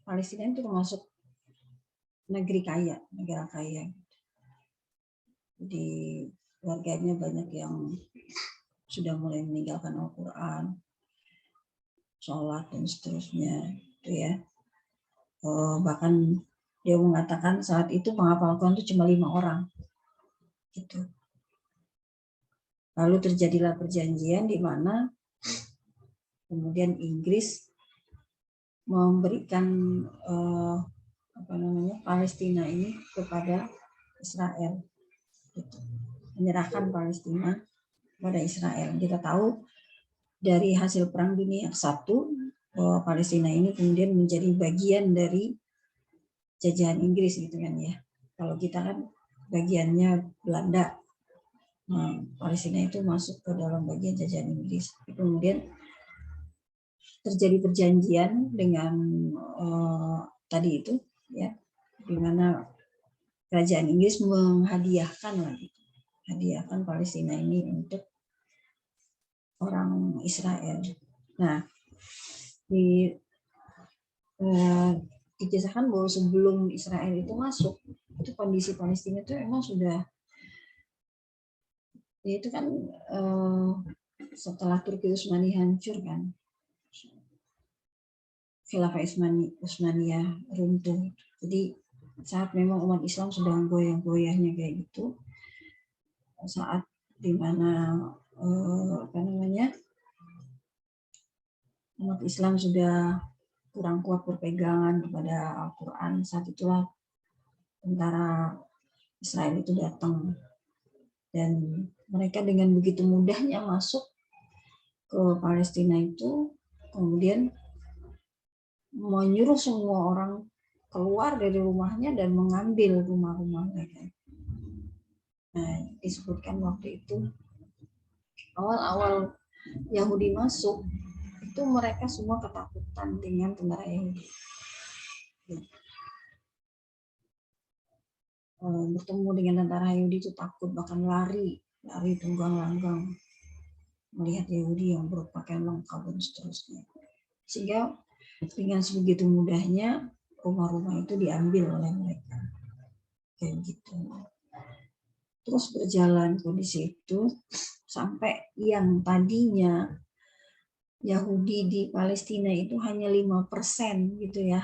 Palestina itu termasuk negara kaya. Jadi warganya banyak yang sudah mulai meninggalkan Al-Quran, sholat dan seterusnya, gitu ya. Bahkan dia mengatakan saat itu penghafal Al-Quran itu cuma 5 orang, gitu. Lalu terjadilah perjanjian di mana kemudian Inggris memberikan Palestina ini kepada Israel, gitu. Menyerahkan Palestina kepada Israel. Kita tahu dari hasil Perang Dunia I bahwa Palestina ini kemudian menjadi bagian dari jajahan Inggris gitu kan ya. Kalau kita kan bagiannya Belanda, nah, Palestina itu masuk ke dalam bagian jajahan Inggris. Kemudian terjadi perjanjian dengan tadi itu ya, di mana kerajaan Inggris menghadiahkan Palestina ini untuk orang Israel. Nah, dikisahkan bahwa sebelum Israel itu masuk, itu kondisi Palestina itu emang sudah, itu kan setelah Turki Utsmani hancur kan, Khilafah Utsmaniyah runtuh. Jadi saat memang umat Islam sedang goyah-goyahnya kayak gitu, saat dimana umat Islam sudah kurang kuat berpegangan kepada Al-Quran, saat itulah tentara Israel itu datang, dan mereka dengan begitu mudahnya masuk ke Palestina itu, kemudian menyuruh semua orang keluar dari rumahnya dan mengambil rumah-rumah mereka. Nah, disebutkan waktu itu awal-awal Yahudi masuk itu mereka semua ketakutan dengan tentara Yahudi. Bertemu dengan tentara Yahudi itu takut, bahkan lari tunggang-langgang melihat Yahudi yang berpakaian lengkap dan seterusnya. Sehingga dengan sebegitu mudahnya rumah-rumah itu diambil oleh mereka. Kayak gitu. Terus berjalan kondisi itu sampai yang tadinya Yahudi di Palestina itu hanya 5% gitu ya.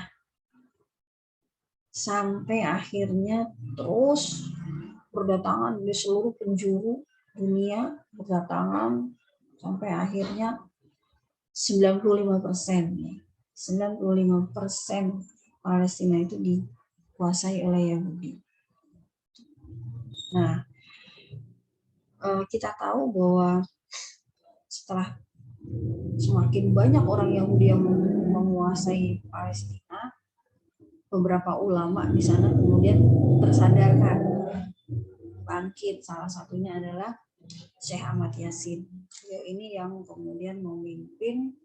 Sampai akhirnya terus berdatangan di seluruh penjuru dunia, berdatangan sampai akhirnya 95%. 95% Palestina itu dikuasai oleh Yahudi. Nah, kita tahu bahwa setelah semakin banyak orang Yahudi yang menguasai Palestina, beberapa ulama di sana kemudian tersadarkan, bangkit. Salah satunya adalah Syekh Ahmad Yasin. Beliau ini yang kemudian memimpin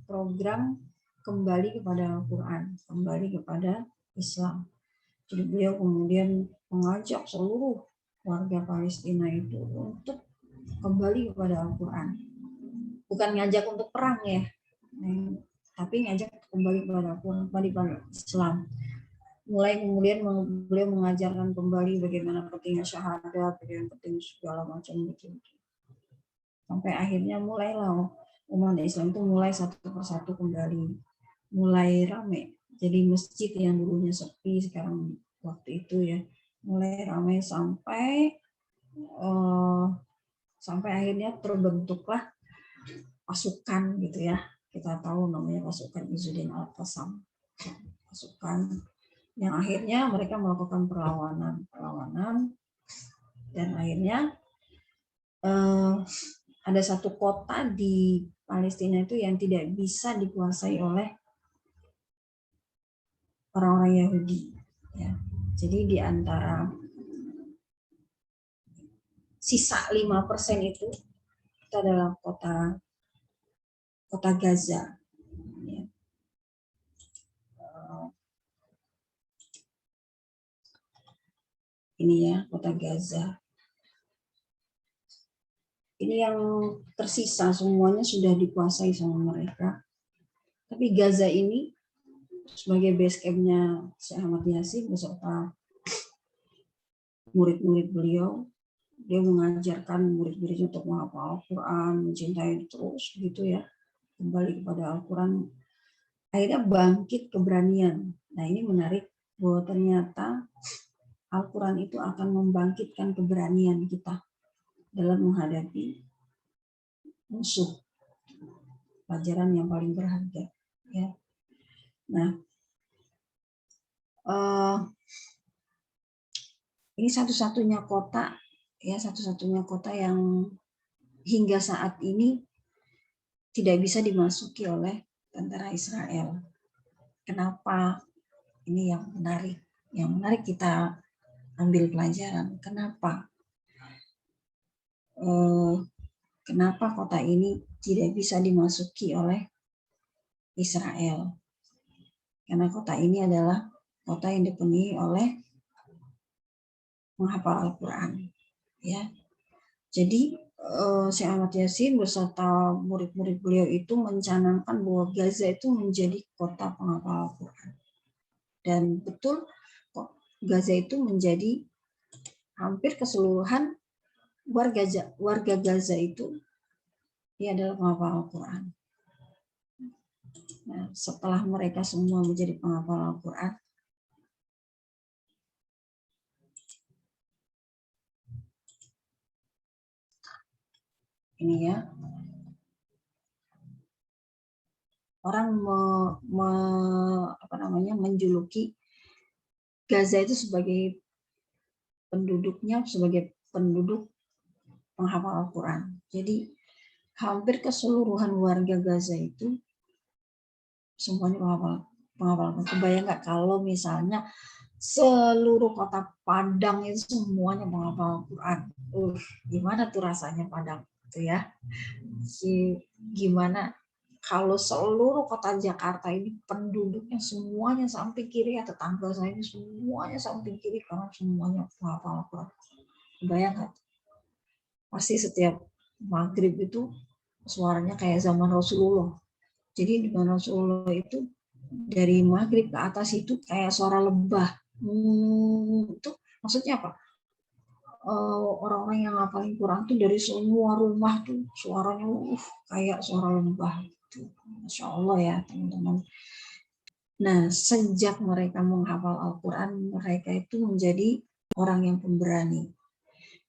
program kembali kepada Al-Quran, kembali kepada Islam. Jadi beliau kemudian mengajak seluruh warga Palestina itu untuk kembali kepada Al-Quran. bukan ngajak untuk perang ya, tapi ngajak kembali kepada Islam. Mulai kemudian beliau mengajarkan kembali bagaimana pentingnya syahadat, bagaimana penting segala macam gitu. Sampai akhirnya mulailah umat Islam itu mulai satu persatu kembali, mulai ramai. Jadi masjid yang dulunya sepi sekarang waktu itu ya mulai ramai sampai akhirnya terbentuklah pasukan gitu ya. Kita tahu namanya pasukan Izzuddin Al-Qassam, pasukan yang akhirnya mereka melakukan perlawanan dan akhirnya ada satu kota di Palestina itu yang tidak bisa dikuasai oleh orang-orang Yahudi ya. Jadi di antara sisa 5% itu adalah kota Gaza ya. Ini ya kota Gaza. Ini yang tersisa semuanya sudah dikuasai sama mereka. Tapi Gaza ini sebagai base camp-nya Syekh Ahmad Yasin beserta murid-murid beliau, dia mengajarkan murid-muridnya untuk menghafal Al-Quran, mencintai terus gitu ya, kembali kepada Al-Quran. Akhirnya bangkit keberanian. Nah ini menarik bahwa ternyata Al-Quran itu akan membangkitkan keberanian kita dalam menghadapi musuh. Pelajaran yang paling berharga ya. Nah ini satu-satunya kota yang hingga saat ini tidak bisa dimasuki oleh tentara Israel. Kenapa? Ini yang menarik kita ambil pelajaran. Kenapa? Kenapa kota ini tidak bisa dimasuki oleh Israel? Karena kota ini adalah kota yang dipenuhi oleh menghafal Al-Quran. Ya, jadi Syekh Ahmad Yasin beserta murid-murid beliau itu mencanangkan bahwa Gaza itu menjadi kota penghafal Al-Quran. Dan betul kok Gaza itu menjadi hampir keseluruhan warga Gaza itu dia adalah penghafal Al-Quran. Nah, setelah mereka semua menjadi penghafal Al-Quran, ini ya, orang menjuluki Gaza itu sebagai penduduknya sebagai penduduk penghafal Al-Quran. Jadi hampir keseluruhan warga Gaza itu semuanya penghafal Al-Quran. Kebayang nggak kalau misalnya seluruh kota Padang itu semuanya penghafal Al-Quran? Gimana tuh rasanya Padang itu ya? Gimana kalau seluruh kota Jakarta ini penduduknya semuanya samping kiri, ya tetangga saya ini semuanya samping kiri karena semuanya penghafal Al-Quran. Kebayang nggak? Pasti setiap maghrib itu suaranya kayak zaman Rasulullah. Jadi di mana Rasulullah itu dari maghrib ke atas itu kayak suara lebah. Itu maksudnya apa? Orang-orang yang ngapalin Quran tuh dari semua rumah tuh suaranya kayak suara lebah. Gitu. Masya Allah ya teman-teman. Nah sejak mereka menghafal Al-Quran, mereka itu menjadi orang yang pemberani.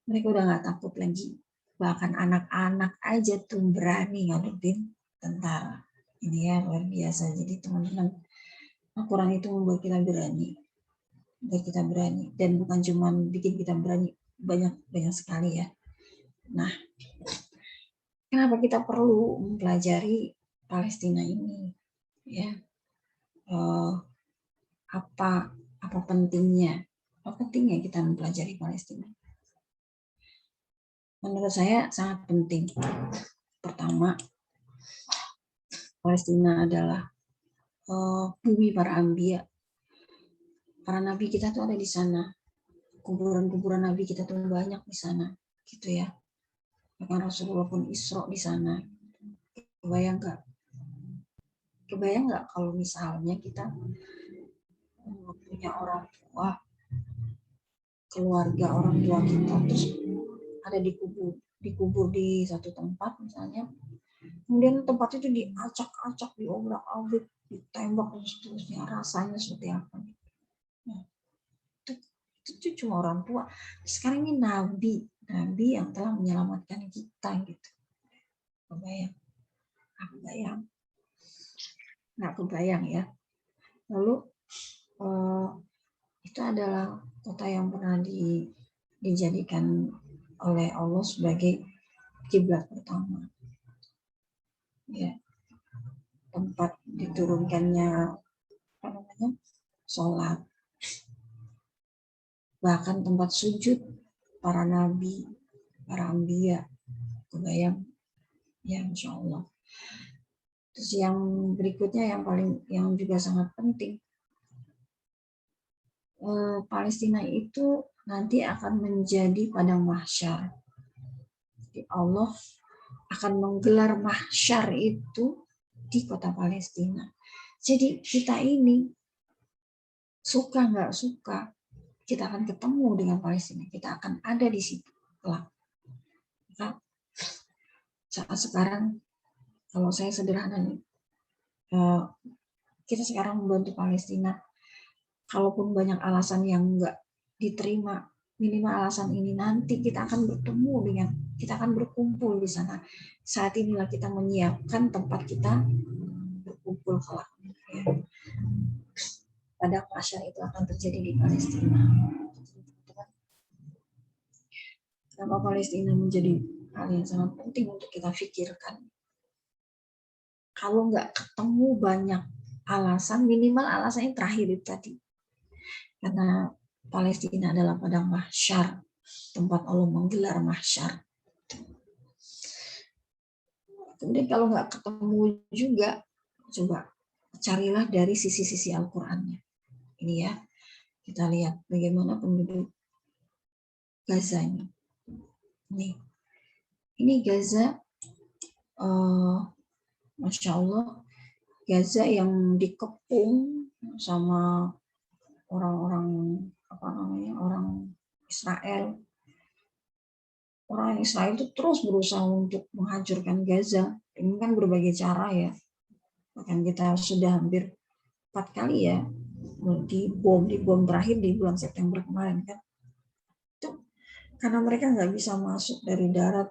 Mereka udah nggak takut lagi. Bahkan anak-anak aja tuh berani ngadepin tentara. Ini ya luar biasa. Jadi teman-teman, Al-Quran itu membuat kita berani. Dan bukan cuma bikin kita berani, banyak sekali ya. Nah, kenapa kita perlu mempelajari Palestina ini? Ya, apa pentingnya? Apa pentingnya kita mempelajari Palestina? Menurut saya sangat penting. Pertama, Palestina adalah bumi para anbiya. Para nabi kita tuh ada di sana. Kuburan-kuburan nabi kita tuh banyak di sana, gitu ya. Bahkan Rasulullah pun Isra di sana. Kebayang nggak kalau misalnya kita punya orang tua, keluarga orang tua kita terus ada dikubur di satu tempat misalnya, kemudian tempat itu diacak-acak, diobrak-abrik, ditembak dan seterusnya, rasanya seperti apa? Nah, itu cuma orang tua. Sekarang ini nabi yang telah menyelamatkan kita gitu. Nggak kebayang ya. Lalu itu adalah kota yang pernah dijadikan oleh Allah sebagai kiblat pertama. Ya, tempat diturunkannya sholat, bahkan tempat sujud para nabi, para anbiya. Kebayang ya, insya Allah. Terus yang berikutnya yang juga sangat penting, Palestina itu nanti akan menjadi padang mahsyar. Jadi Allah akan menggelar mahsyar itu di kota Palestina. Jadi kita ini suka nggak suka, kita akan ketemu dengan Palestina. Kita akan ada di situ kelak. Nah, saat sekarang, kalau saya sederhana nih, kita sekarang membantu Palestina. Kalaupun banyak alasan yang nggak diterima, minimal alasan ini nanti kita akan berkumpul di sana. Saat inilah kita menyiapkan tempat kita berkumpul kelak. Ya. Padang mahsyar itu akan terjadi di Palestina. Kenapa Palestina menjadi hal yang sangat penting untuk kita pikirkan? Kalau nggak ketemu banyak alasan, minimal alasannya terakhir itu tadi. Karena Palestina adalah padang mahsyar, tempat Allah menggelar mahsyar. Kemudian kalau nggak ketemu juga, coba carilah dari sisi-sisi Al-Qur'annya. Ini ya, kita lihat bagaimana penduduk Gaza ini. Ini Gaza, Masya Allah, Gaza yang dikepung sama orang Israel. Orang Israel itu terus berusaha untuk menghancurkan Gaza dengan berbagai cara ya. Bahkan kita sudah hampir 4 kali ya di bom terakhir di bulan September kemarin kan. Itu karena mereka nggak bisa masuk dari darat,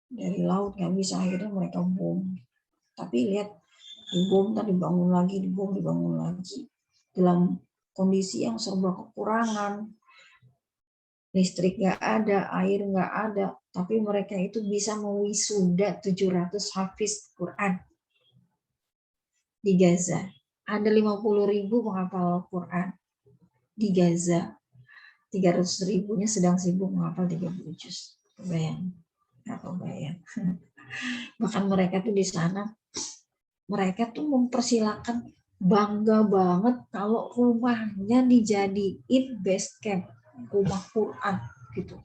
dari laut nggak bisa, akhirnya mereka bom. Tapi lihat, dibom tadi dibangun lagi, dibangun lagi dalam kondisi yang serba kekurangan, listrik nggak ada, air nggak ada, tapi mereka itu bisa mewisuda 700 hafiz Quran di Gaza. Ada 50.000 penghafal Quran di Gaza, 300.000-nya sedang sibuk menghafal 30 juz. Kebayang? Nggak kebayang. Bahkan mereka tuh di sana, mereka tuh mempersilahkan, bangga banget kalau rumahnya dijadiin base camp, rumah Quran gitu.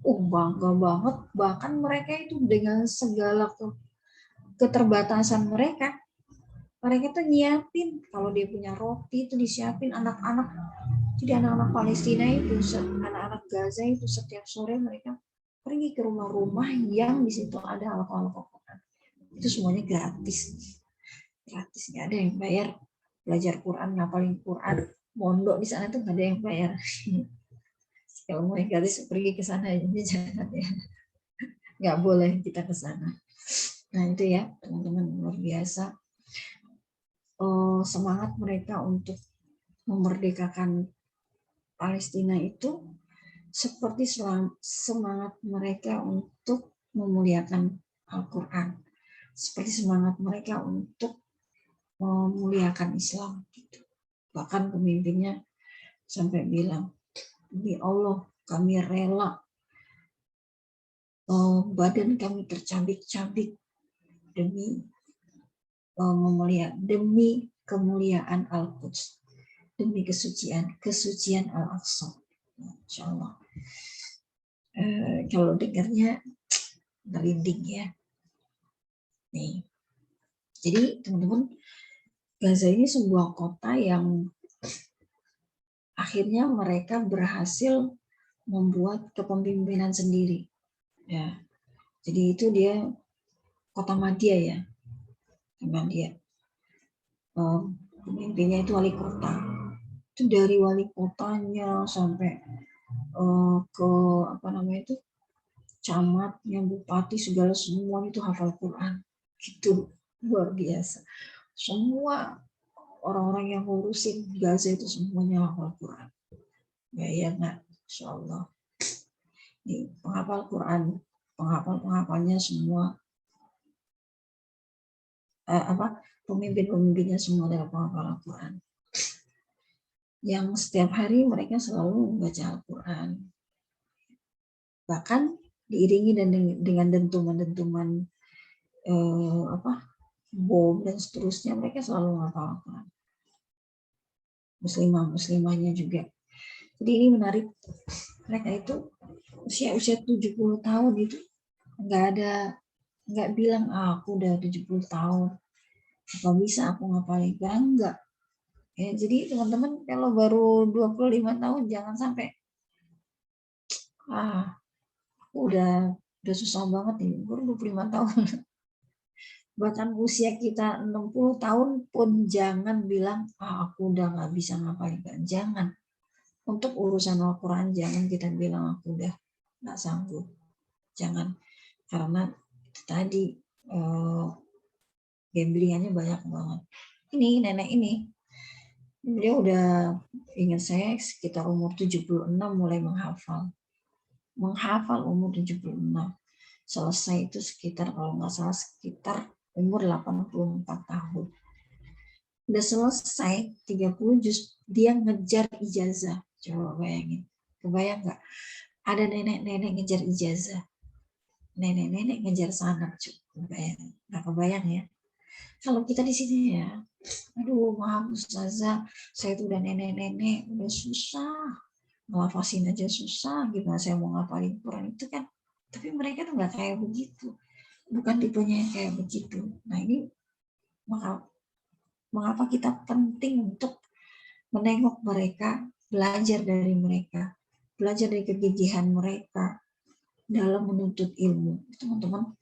Bangga banget, bahkan mereka itu dengan segala keterbatasan mereka tuh nyiapin, kalau dia punya roti itu disiapin anak-anak. Jadi anak-anak Palestina itu, anak-anak Gaza itu setiap sore mereka pergi ke rumah-rumah yang di situ ada alkohol Quran. Itu semuanya gratis, nggak ada yang bayar. Belajar Quran, ngapalin Quran, mondok di sana tuh nggak ada yang bayar. Kalau mau yang gratis pergi ke sana aja, jangan ya. Nggak boleh kita ke sana. Nah itu ya teman-teman, luar biasa. Semangat mereka untuk memerdekakan Palestina itu seperti semangat mereka untuk memuliakan Al-Quran, seperti semangat mereka untuk memuliakan Islam gitu. Bahkan pemimpinnya sampai bilang, demi Allah kami rela badan kami tercabik-cabik demi demi kemuliaan Al-Quds, demi kesucian Al-Aqsa. Insya Allah. Kalau dengarnya merinding ya. Nih. Jadi teman-teman, Gaza ini sebuah kota yang akhirnya mereka berhasil membuat kepemimpinan sendiri. Ya. Jadi itu dia kota Madia ya. Madia. Pemimpinnya itu wali kota. Itu dari wali kotanya sampai ke apa namanya itu camatnya, bupati, segala semuanya itu hafal Quran. Gitu, luar biasa. Semua orang-orang yang ngurusin Gaza itu semuanya hafal Quran. Ya nggak, insya Allah. Ini penghafal Quran, penghafalnya semua pemimpinnya semua adalah penghafal Al-Quran. Yang setiap hari mereka selalu membaca Al-Quran. Bahkan diiringi dengan dentuman-dentuman bom dan seterusnya, mereka selalu menghafal Al-Quran. Muslimahnya juga. Jadi ini menarik. Mereka itu usia 70 tahun itu nggak bilang aku udah 70 tahun apa bisa aku ngapalin, enggak. Ya, jadi teman-teman kalau baru 25 tahun jangan sampai aku udah susah banget nih, baru 25 tahun. Bahkan usia kita 60 tahun pun jangan bilang aku udah nggak bisa ngapalin. Jangan. Untuk urusan Al-Quran jangan kita bilang aku udah nggak sanggup. Jangan. Karena itu tadi gamblingannya banyak banget. Ini nenek ini dia udah, ingat saya sekitar umur 76 mulai menghafal umur 76. Selesai itu sekitar kalau nggak salah sekitar umur 84 tahun. Udah selesai 30 juz, dia ngejar ijazah. Coba bayangin, kebayang nggak? Ada nenek-nenek ngejar ijazah, nenek-nenek ngejar sanad. Kebayang? Nggak kebayang ya? Kalau kita di sini ya, aduh maaf Ustazah, saya tuh udah nenek-nenek, udah susah, ngelafasin aja susah, gimana saya mau ngapalin Quran itu kan. Tapi mereka tuh nggak kayak begitu, bukan tipenya yang kayak begitu. Nah ini mengapa kita penting untuk menengok mereka, belajar dari mereka, belajar dari kegigihan mereka dalam menuntut ilmu. Teman-teman,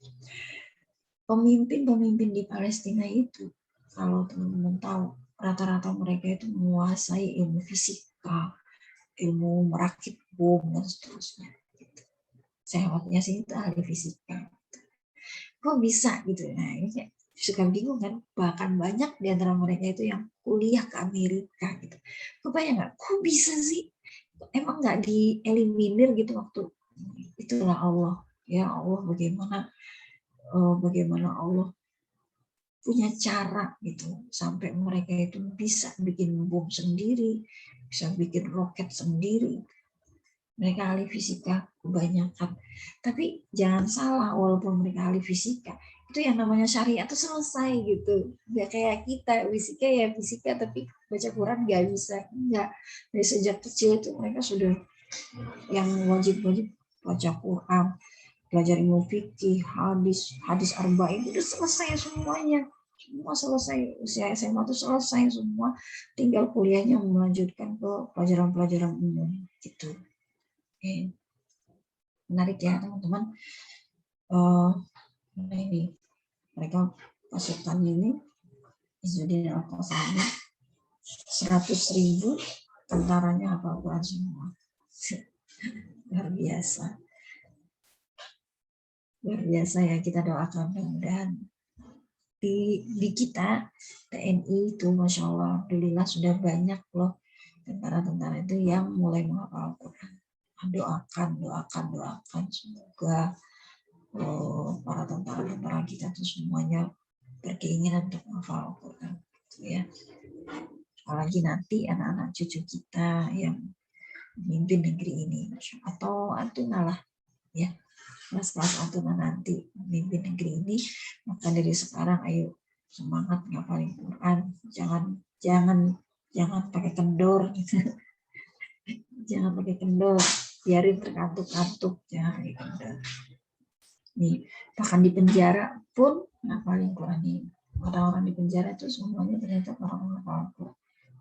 pemimpin di Palestina itu, kalau teman-teman tahu, rata-rata mereka itu menguasai ilmu fisika, ilmu merakit bom dan seterusnya. Saya waktunya sih itu ahli fisika. Kok bisa gitu? Nah ini suka bingung kan, bahkan banyak di antara mereka itu yang kuliah ke Amerika gitu. Kebayang nggak? Kok bisa sih? Emang nggak dieliminir gitu waktu? Itulah Allah. Ya Allah, bagaimana Allah punya cara gitu sampai mereka itu bisa bikin bom sendiri, bisa bikin roket sendiri. Mereka ahli fisika kebanyakan. Tapi jangan salah, walaupun mereka ahli fisika, itu yang namanya syariat itu selesai gitu. Nggak kayak kita, fisika ya fisika, tapi baca Quran nggak bisa. Nggak. Dari sejak kecil itu mereka sudah yang wajib-wajib baca Quran, belajar ilmu fikih, hadis arba'in, itu selesai semuanya. Semua selesai, usia SMA itu selesai semua. Tinggal kuliahnya melanjutkan ke pelajaran-pelajaran umum gitu. Menarik ya teman-teman. Nah ini mereka pasukan ini Izzuddin Al-Qassam 100.000 tentaranya hafal Quran semua. Luar biasa ya, kita doakan mudah-mudahan di kita TNI itu Masya Allah, alhamdulillah sudah banyak loh tentara-tentara itu yang mulai menghafal Quran. Doakan semoga para tentara-tentara kita tuh semuanya berkeinginan untuk menghafal Al-Quran gitu ya. Apalagi nanti anak-anak cucu kita yang memimpin negeri ini atau Antuna lah ya, kelas-kelas Antuna nanti memimpin negeri ini, maka dari sekarang ayo semangat ngapalin Quran, jangan pakai kendor gitu. Jangan pakai kendor, biarin terkantuk-kantuk, jangan pakai kendor. Nih, bahkan di penjara pun ngapalin Quran ini. Orang-orang di penjara itu semuanya ternyata orang hafal.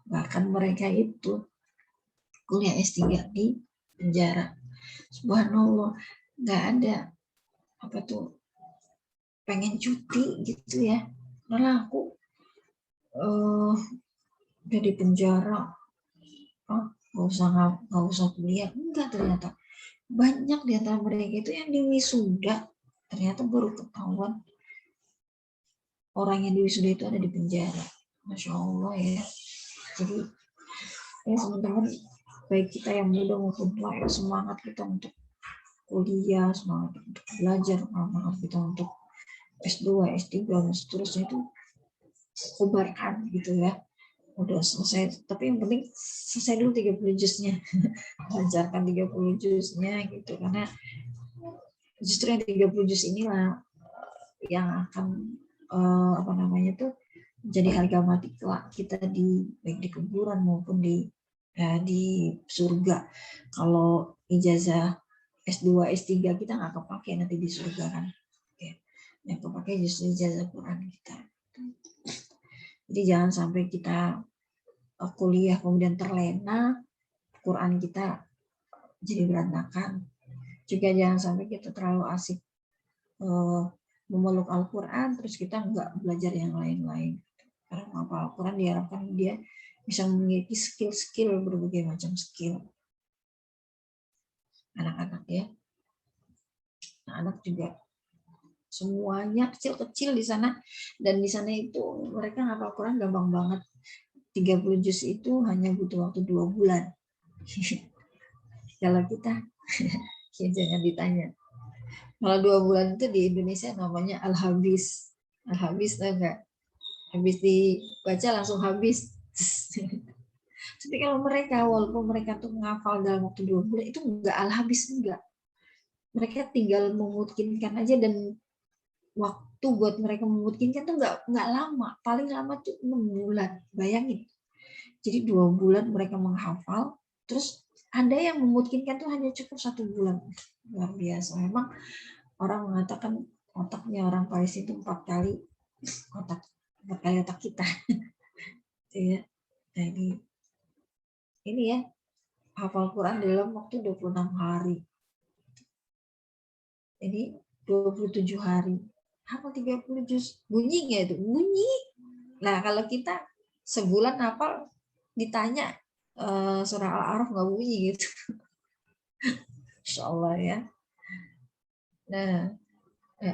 Bahkan mereka itu kuliah S3 di penjara. Subhanallah, nggak ada apa tuh pengen cuti gitu ya. Malah aku udah di penjara, nggak usah kuliah. Enggak, ternyata banyak di antara mereka itu yang diwisuda, ternyata baru ketahuan orang yang diwisuda itu ada di penjara. Masya Allah ya. Jadi ya teman-teman, baik kita yang muda maupun tua ya, semangat kita untuk kuliah, semangat untuk belajar, semangat kita untuk S2, S3 dan seterusnya itu kobarkan gitu ya. Udah selesai, tapi yang penting selesai dulu 30 juznya. Lancarkan 30 juznya gitu, karena justru yang 30 juz inilah yang akan jadi harga mati kelak kita baik di kuburan maupun di surga. Kalau ijazah S2, S3 kita nggak kepake nanti di surga kan. Oke. Yang kepake justru ijazah Quran kita. Jadi jangan sampai kita kuliah kemudian terlena, Quran kita jadi berantakan. Juga jangan sampai kita terlalu asik memeluk Al-Quran, terus kita nggak belajar yang lain-lain. Karena menghafal Al-Quran diharapkan dia bisa memiliki skill-skill, berbagai macam skill. Anak-anak ya, anak juga semuanya kecil-kecil di sana, dan di sana itu mereka hafal Quran gampang banget. 30 juz itu hanya butuh waktu 2 bulan. Kalau kita ya jangan ditanya. Kalau 2 bulan itu di Indonesia namanya al-habis. Al-habis tau enggak? Habis dibaca langsung habis. Tapi kalau mereka, walaupun mereka tuh menghafal dalam waktu 2 bulan, itu enggak al-habis, enggak. Mereka tinggal memungkinkan aja, dan waktu buat mereka memungkinkan tuh enggak lama. Paling lama tuh 6 bulan. Bayangin. Jadi 2 bulan mereka menghafal, terus ada yang memungkinkan tuh hanya cukup 1 bulan. Luar biasa. Memang orang mengatakan otaknya orang Palestina itu 4 kali otak kita. Ya. Nah, ini ya, hafal Quran dalam waktu 26 hari. Ini 27 hari. Hafal 30 juz. Bunyi nggak itu? Bunyi. Nah, kalau kita sebulan hafal, ditanya surah Al-A'raf nggak bunyi gitu. Insya Allah ya. Nah,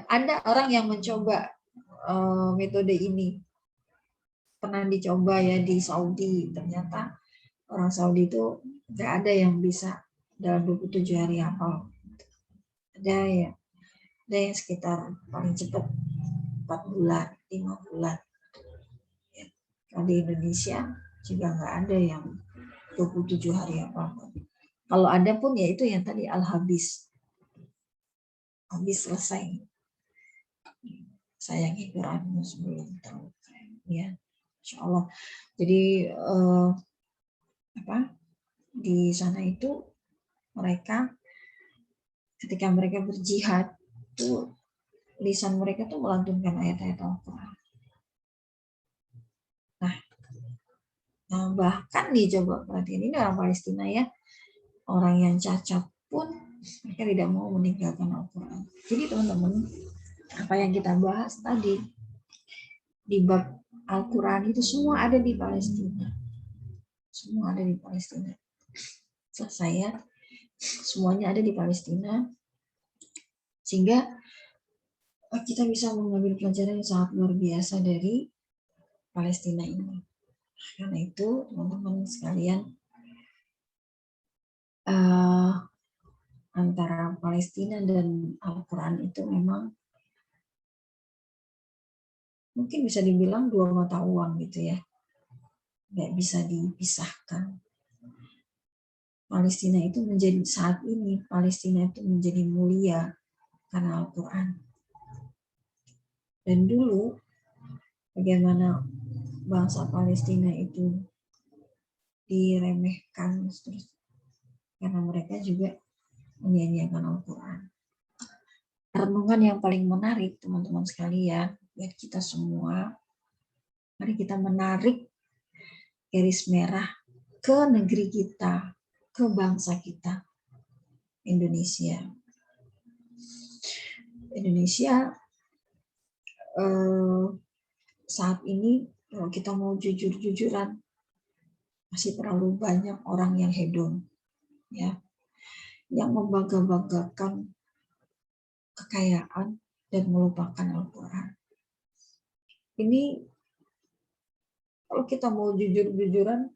ada orang yang mencoba metode ini. Pernah dicoba ya di Saudi. Ternyata orang Saudi itu nggak ada yang bisa dalam 27 hari hafal. Ada yang sekitar paling cepat 4 bulan, 5 bulan. Ya. Kalau di Indonesia juga nggak ada yang 27 hari hafal. Kalau ada pun ya itu yang tadi al-habis. Habis selesai. Sayangi Quranmu sebelum tahu. Ya, insya Allah. Jadi di sana itu mereka ketika mereka berjihad tuh lisan mereka tuh melantunkan ayat-ayat Al-Quran. Nah, bahkan nih coba perhatian, ini orang Palestina ya, orang yang cacat pun mereka tidak mau meninggalkan Al-Quran. Jadi teman-teman, apa yang kita bahas tadi di bab Al-Quran itu semua ada di Palestina. Semua ada di Palestina. Selesai ya, semuanya ada di Palestina. Sehingga kita bisa mengambil pelajaran yang sangat luar biasa dari Palestina ini. Karena itu teman-teman sekalian, antara Palestina dan Al-Quran itu memang mungkin bisa dibilang 2 mata uang gitu ya. Nggak bisa dipisahkan. Palestina itu menjadi saat ini, Palestina itu menjadi mulia karena Al-Quran. Dan dulu bagaimana bangsa Palestina itu diremehkan terus karena mereka juga menyanyiakan Al-Quran. Renungan yang paling menarik teman-teman sekalian buat kita semua. Mari kita menarik garis merah ke negeri kita, ke bangsa kita, Indonesia. Indonesia saat ini kalau kita mau jujur-jujuran masih terlalu banyak orang yang hedon, ya, yang membangga-banggakan kekayaan dan melupakan Al-Quran. Ini kalau kita mau jujur-jujuran,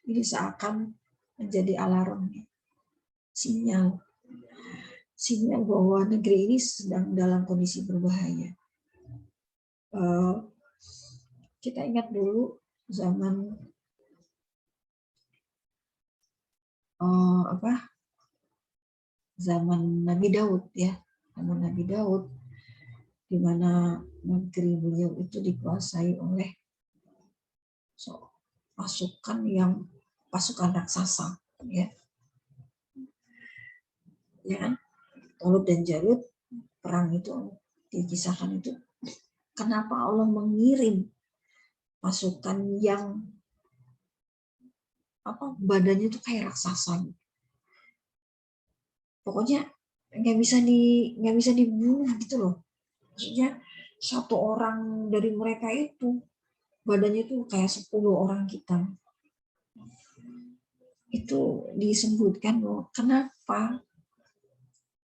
ini seakan menjadi alarm, sinyal bahwa negeri ini sedang dalam kondisi berbahaya. Kita ingat dulu zaman zaman Nabi Daud, ya, zaman Nabi Daud, di mana negeri beliau itu dikuasai oleh pasukan raksasa, ya, ya, Talut dan Jalut, perang itu dikisahkan itu. Kenapa Allah mengirim pasukan yang badannya itu kayak raksasa, pokoknya nggak bisa dibunuh gitu loh. Maksudnya satu orang dari mereka itu badannya itu kayak 10 orang kita. Itu disebutkan bahwa kenapa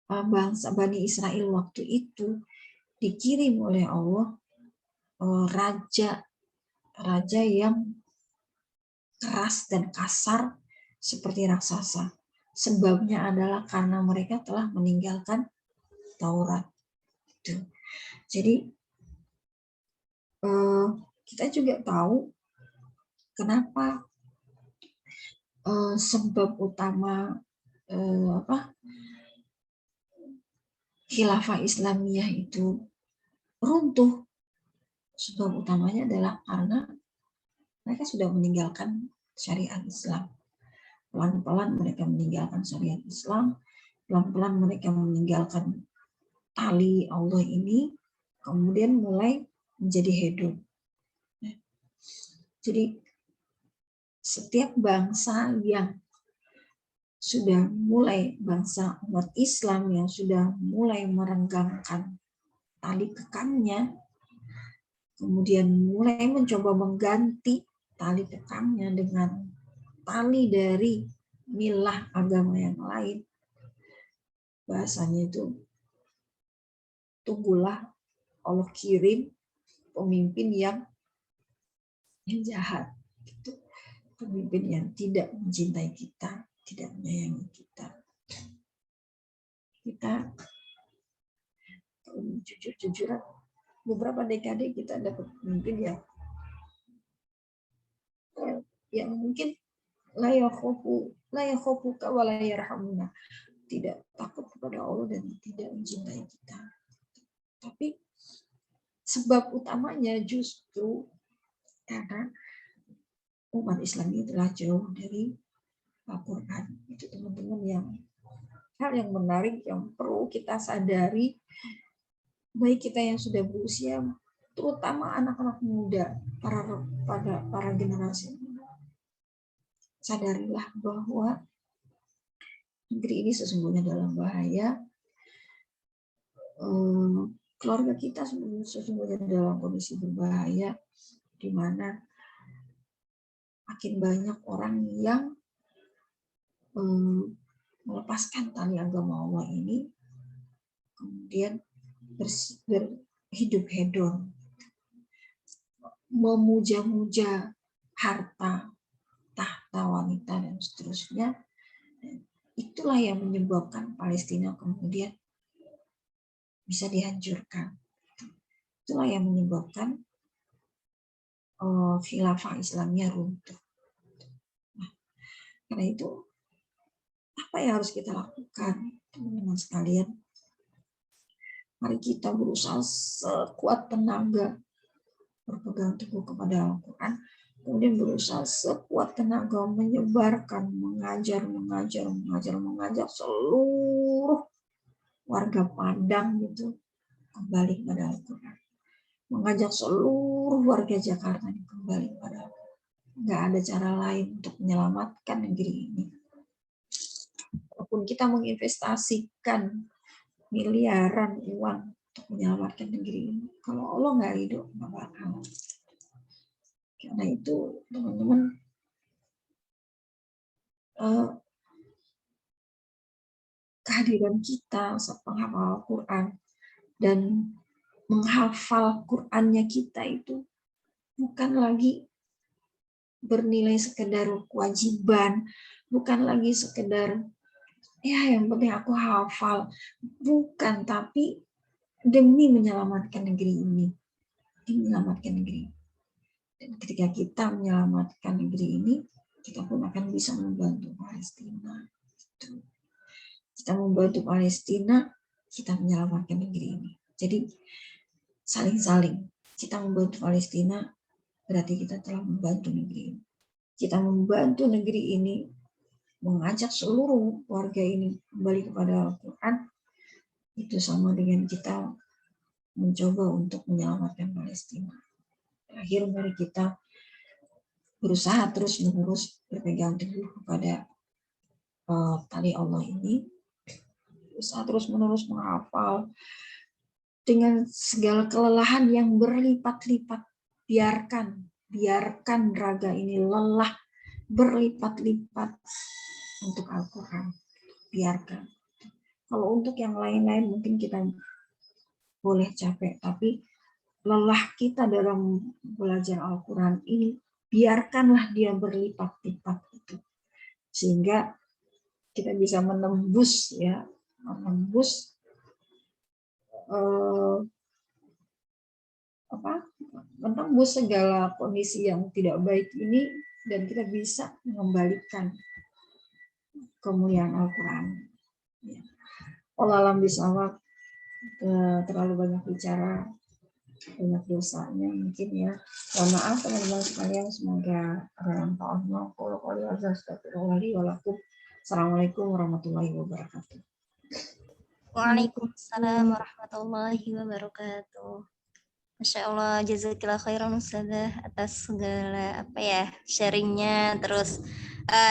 bangsa Bani Israel waktu itu dikirim oleh Allah raja yang keras dan kasar seperti raksasa. Sebabnya adalah karena mereka telah meninggalkan Taurat. Jadi kita juga tahu kenapa sebab utama khilafah Islamiyah itu runtuh. Sebab utamanya adalah karena mereka sudah meninggalkan syariat Islam. Pelan-pelan mereka meninggalkan syariat Islam, pelan-pelan mereka meninggalkan tali Allah ini, kemudian mulai menjadi hedon. Jadi setiap bangsa yang sudah mulai, bangsa umat Islam yang sudah mulai merenggangkan tali kekamnya, kemudian mulai mencoba mengganti tali kekamnya dengan tali dari milah agama yang lain, bahasanya itu tunggulah Allah kirim pemimpin yang jahat, gitu. Pemimpin yang tidak mencintai kita, tidak menyayangi kita. Kita jujur-jujuran, beberapa dekade kita dapat pemimpin yang mungkin la yakhafuka wa la yarhamuna, tidak takut kepada Allah dan tidak mencintai kita. Tapi sebab utamanya justru karena umat Islam ini telah jauh dari Al-Quran. Itu teman-teman hal yang menarik yang perlu kita sadari, baik kita yang sudah berusia, terutama anak-anak muda, para generasi muda. Sadarilah bahwa negeri ini sesungguhnya dalam bahaya. Keluarga kita sesungguhnya dalam kondisi berbahaya, di mana makin banyak orang yang melepaskan tali agama Allah ini, kemudian berhidup hedon, memuja-muja harta, tahta, wanita, dan seterusnya. Itulah yang menyebabkan Palestina kemudian bisa dihancurkan. Itulah yang menyebabkan khilafah Islamnya runtuh. Nah, karena itu, apa yang harus kita lakukan, teman-teman sekalian? Mari kita berusaha sekuat tenaga berpegang teguh kepada Al-Quran, kemudian berusaha sekuat tenaga menyebarkan, mengajar seluruh warga Padang itu kembali kepada Al-Quran. mengajak seluruh warga Jakarta ini kembali pada Allah. Nggak ada cara lain untuk menyelamatkan negeri ini. Walaupun kita menginvestasikan miliaran uang untuk menyelamatkan negeri ini, kalau Allah nggak ridho, nggak bakal. Karena itu teman-teman, kehadiran kita saat menghafal Al-Quran dan menghafal Qurannya kita itu bukan lagi bernilai sekedar kewajiban, bukan lagi sekedar ya yang penting aku hafal, bukan, tapi demi menyelamatkan negeri ini, demi menyelamatkan negeri. Dan ketika kita menyelamatkan negeri ini, kita pun akan bisa membantu Palestina. Kita membantu Palestina, kita menyelamatkan negeri ini. Jadi saling-saling. Kita membantu Palestina, berarti kita telah membantu negeri ini. Kita membantu negeri ini, mengajak seluruh warga ini kembali kepada Al-Quran, itu sama dengan kita mencoba untuk menyelamatkan Palestina. Terakhir, mari kita berusaha terus-menerus berpegang teguh kepada tali Allah ini, berusaha terus-menerus menghafal dengan segala kelelahan yang berlipat-lipat. Biarkan raga ini lelah berlipat-lipat untuk Al-Quran. Biarkan. Kalau untuk yang lain-lain mungkin kita boleh capek, tapi lelah kita dalam belajar Al-Quran ini, biarkanlah dia berlipat-lipat itu. Sehingga kita bisa menembus menembus segala kondisi yang tidak baik ini, dan kita bisa mengembalikan kemuliaan Al-Quran. Ya. Allah alam bisawab, terlalu banyak bicara, banyak dosanya mungkin ya. Mohon maaf teman-teman sekalian, semoga ada manfaatnya. Assalamualaikum warahmatullahi wabarakatuh. Waalaikumsalam warahmatullahi wabarakatuh. Masya Allah, jazakillah khairan Ustazah atas segala sharingnya, terus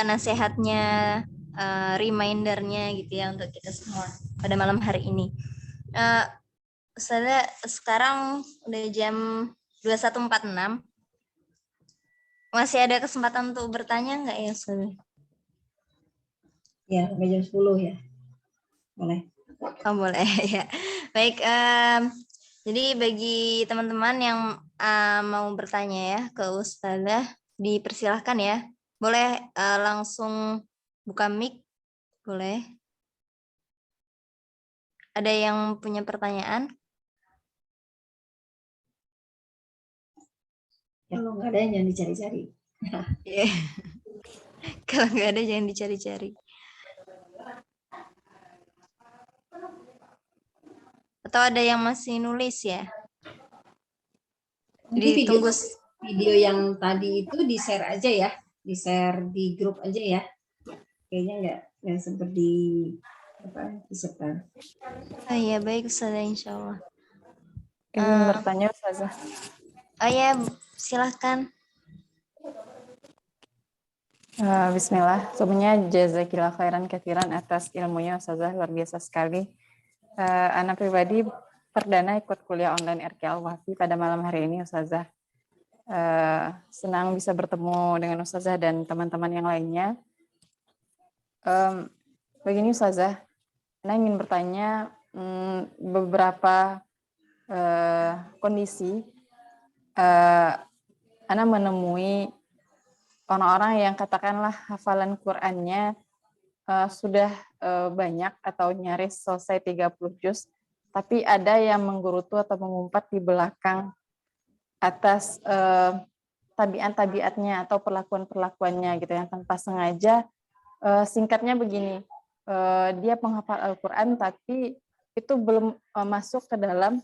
nasihatnya, remindernya gitu ya untuk kita semua pada malam hari ini. Ustazah, sekarang udah jam 21.46. Masih ada kesempatan untuk bertanya nggak ya Ustazah? Ya, sampai jam 10 ya. Boleh. Oh, boleh ya. Baik, jadi bagi teman-teman yang mau bertanya ya ke Ustazah, dipersilahkan ya. Boleh langsung buka mic, boleh. Ada yang punya pertanyaan? Kalau nggak ada, jangan dicari-cari. Kalau nggak ada, jangan dicari-cari. Atau ada yang masih nulis ya? Nanti video yang tadi itu di-share aja ya, di-share di grup aja ya. Kayaknya nggak sempat disebar. Oh iya, baik Ustazah, insya Allah. Ingin bertanya Ustazah. Oh ya, silahkan. Bismillah. Sebelumnya jazakillah khairan katsiran atas ilmunya Ustazah, luar biasa sekali. Anak pribadi perdana ikut kuliah online RK Al-Wafi pada malam hari ini Ustazah. Senang bisa bertemu dengan Ustazah dan teman-teman yang lainnya. Begini Ustazah, Ana ingin bertanya beberapa kondisi. Ana menemui orang-orang yang katakanlah hafalan Qur'annya sudah banyak atau nyaris selesai 30 juz, tapi ada yang menggerutu atau mengumpat di belakang atas tabiat-tabiatnya atau perlakuan-perlakuannya gitu yang tanpa sengaja. Singkatnya begini, dia penghafal Al-Quran tapi itu belum masuk ke dalam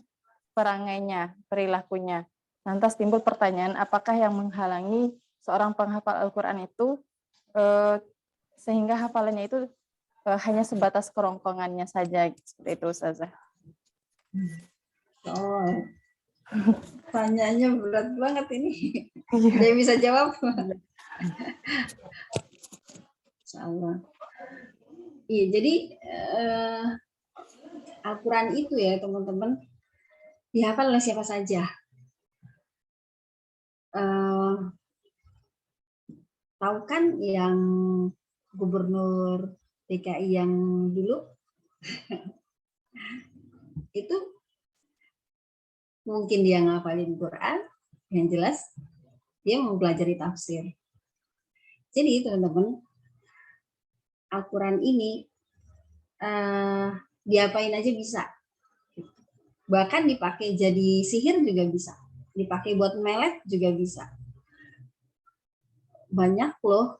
perangainya, perilakunya. Lantas timbul pertanyaan, apakah yang menghalangi seorang penghafal Al-Quran itu sehingga hafalannya itu hanya sebatas kerongkongannya saja, seperti itu Ustazah. Tanyanya berat banget ini. Dia bisa jawab. Insyaallah. Iya, jadi Al-Quran itu ya teman-teman dihafal oleh siapa saja. Tahu kan yang gubernur DKI yang dulu itu mungkin dia ngapalin Quran, yang jelas dia mempelajari tafsir. Jadi teman-teman, Al-Quran ini diapain aja bisa. Bahkan dipakai jadi sihir juga bisa. Dipakai buat melet juga bisa. Banyak loh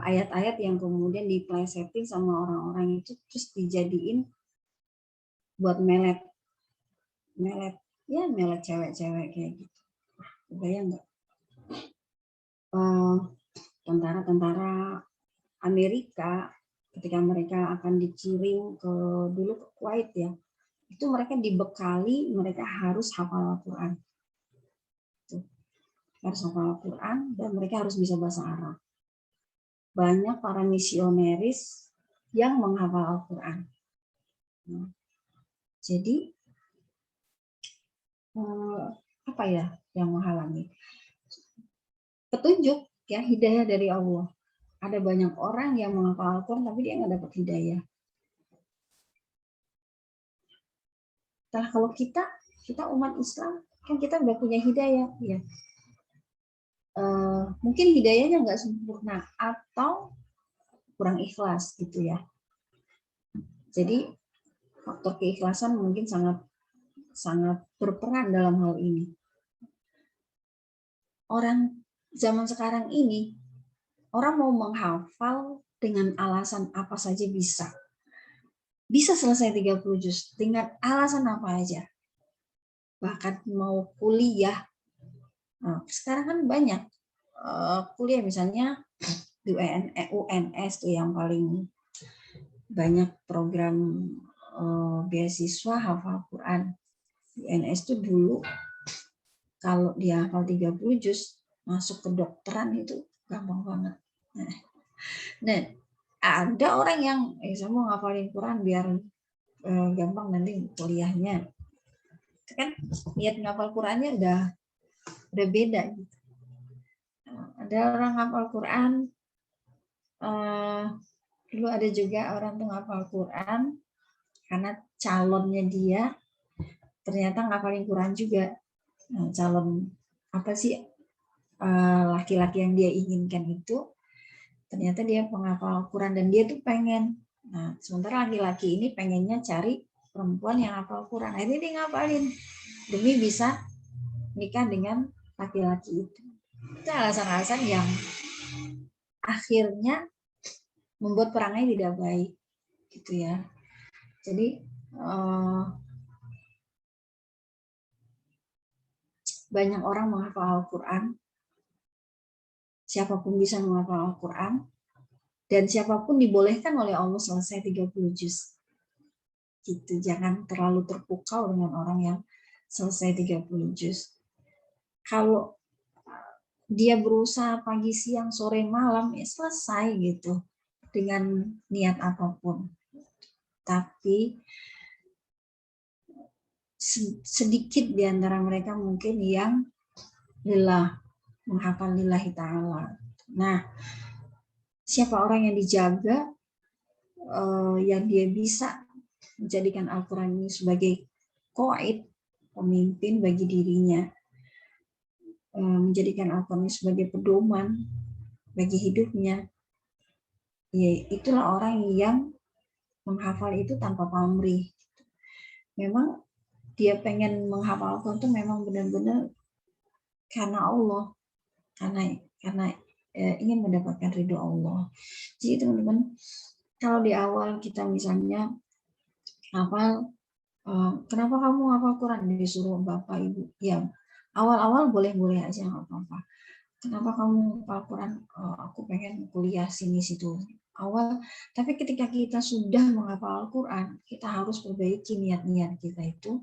ayat-ayat yang kemudian diplesetin sama orang-orang itu terus dijadiin buat melet. Ya melet cewek-cewek kayak gitu. Bayang nggak? Tentara-tentara Amerika ketika mereka akan dikirim dulu ke Kuwait ya, itu mereka dibekali, mereka harus hafal Al-Quran. Harus hafal Al-Quran dan mereka harus bisa bahasa Arab. Banyak para misionaris yang menghafal Al-Quran. Jadi apa ya yang menghalangi? Petunjuk ya, hidayah dari Allah. Ada banyak orang yang menghafal Al-Quran tapi dia nggak dapat hidayah. Nah, kalau kita umat Islam kan kita udah punya hidayah ya. Mungkin hidayahnya nggak sempurna atau kurang ikhlas gitu ya. Jadi faktor keikhlasan mungkin sangat berperan dalam hal ini. Orang zaman sekarang ini orang mau menghafal dengan alasan apa saja bisa. Bisa selesai 30 juz dengan alasan apa aja. Bahkan mau kuliah. Nah, sekarang kan banyak kuliah misalnya di UNS tuh yang paling banyak program beasiswa hafal Quran. UNS tuh dulu kalau dia hafal 30 juz masuk ke dokteran itu gampang banget. Nah, ada orang yang saya mau ngafalin Quran biar gampang nanti kuliahnya. Itu kan niat ngafal Qurannya udah beda gitu. Ada orang ngafal Quran, dulu ada juga orang tuh ngafal Quran karena calonnya dia ternyata ngafalin Quran juga. Nah, calon apa sih laki-laki yang dia inginkan itu ternyata dia penghafal Quran dan dia tuh pengen. Nah, sementara laki-laki ini pengennya cari perempuan yang hafal Quran. Akhirnya dia ngapalin demi bisa nikah dengan laki-laki itu. Itu alasan-alasan yang akhirnya membuat perangnya tidak baik, gitu ya. Jadi banyak orang menghafal Al-Quran. Siapapun bisa menghafal Al-Quran dan siapapun dibolehkan oleh Allah selesai 30 juz. Gitu, jangan terlalu terpukau dengan orang yang selesai 30 juz. Kalau dia berusaha pagi, siang, sore, malam, ya selesai gitu dengan niat apapun. Tapi sedikit di antara mereka mungkin yang lillah, menghafal lillahi ta'ala. Nah, siapa orang yang dijaga, yang dia bisa menjadikan Al-Quran ini sebagai qaid, pemimpin bagi dirinya, menjadikan Al-Quran ini sebagai pedoman bagi hidupnya, ya itulah orang yang menghafal itu tanpa pamrih. Memang dia pengen menghafal Al-Quran itu memang benar-benar karena Allah, karena ingin mendapatkan ridho Allah. Jadi teman-teman, kalau di awal kita misalnya hafal, kenapa kamu hafal Quran, disuruh bapak ibu, ya awal-awal boleh-boleh aja nggak apa-apa. Kenapa kamu hafal Quran? Aku pengen kuliah sini situ. Awal, tapi ketika kita sudah menghafal Al-Quran, kita harus perbaiki niat-niat kita itu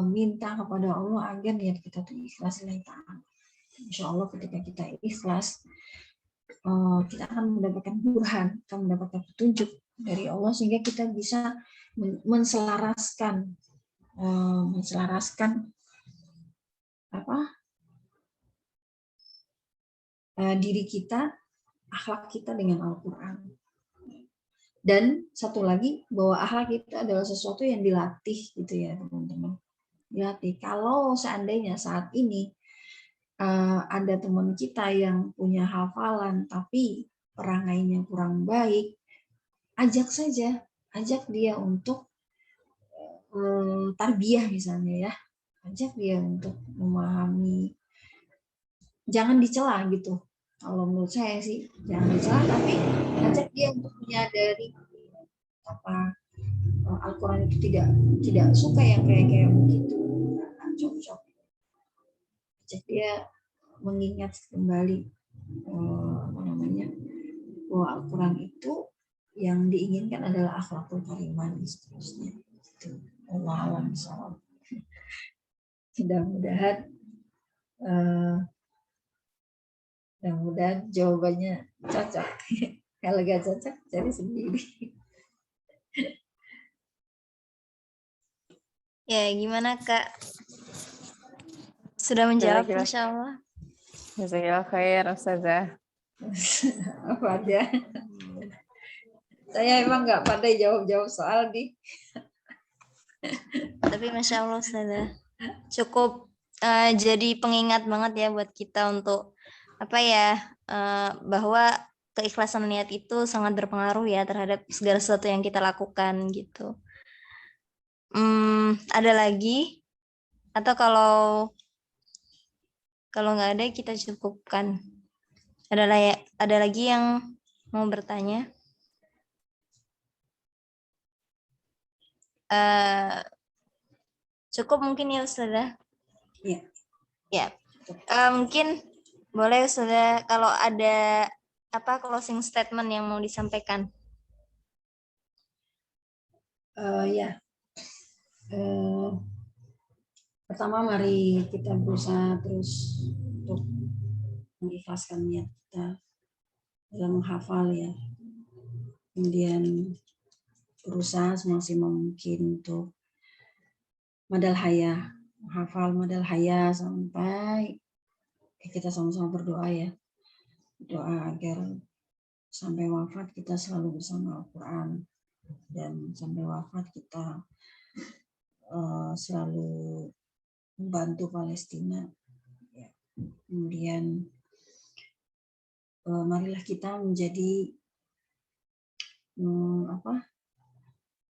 minta kepada Allah agar niat kita tuh ikhlas lillahi ta'ala. Insya Allah ketika kita ikhlas, kita akan mendapatkan burhan, akan mendapatkan petunjuk dari Allah sehingga kita bisa menselaraskan diri kita, akhlak kita dengan Al-Quran. Dan satu lagi, bahwa akhlak itu adalah sesuatu yang dilatih gitu ya teman-teman. Dilatih. Kalau seandainya saat ini ada teman kita yang punya hafalan tapi perangainya kurang baik, ajak dia untuk tarbiyah misalnya ya. Ajak dia untuk memahami. Jangan dicela gitu. Kalau menurut saya sih jangan dicela, tapi ajak dia untuk menyadari apa Al-Quran itu tidak suka yang kayak begitu, nggak cocok. Ajak dia mengingat kembali bahwa Al-Quran itu yang diinginkan adalah akhlakul karimah dan seterusnya. Itu Allah alam shawab. Mudah-mudahan jawabannya cocok. Kalau gak cocok, cari sendiri. Ya, gimana Kak? Sudah menjawab, Insya Allah. Jazakallah khair, Ustazah. Apa aja? Saya emang nggak pandai jawab soal nih. Tapi Masya Allah, Ustazah. Cukup jadi pengingat banget ya buat kita untuk bahwa keikhlasan niat itu sangat berpengaruh ya terhadap segala sesuatu yang kita lakukan gitu. Ada lagi? Atau kalau nggak ada kita cukupkan. Ada lagi yang mau bertanya? Cukup mungkin ya Ustazah? Iya. Ya. Mungkin boleh Ustazah kalau ada closing statement yang mau disampaikan. Pertama mari kita berusaha terus untuk mengikhlaskan niat kita dalam menghafal ya. Kemudian berusaha semaksimal mungkin untuk madal haya, menghafal madal haya sampai kita sama-sama berdoa ya. Doa agar sampai wafat kita selalu bersama Al-Quran, dan sampai wafat kita selalu membantu Palestina. Ya. Kemudian marilah kita menjadi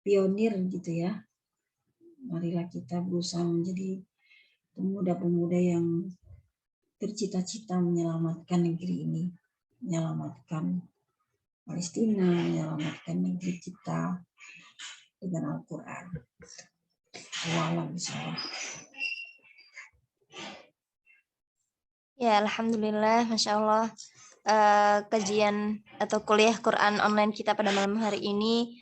pionir gitu ya. Marilah kita berusaha menjadi pemuda-pemuda yang bercita-cita menyelamatkan negeri ini, menyelamatkan Palestina, menyelamatkan negeri kita dengan Al-Quran. Ya, Alhamdulillah, Masya Allah. Kajian atau kuliah Quran online kita pada malam hari ini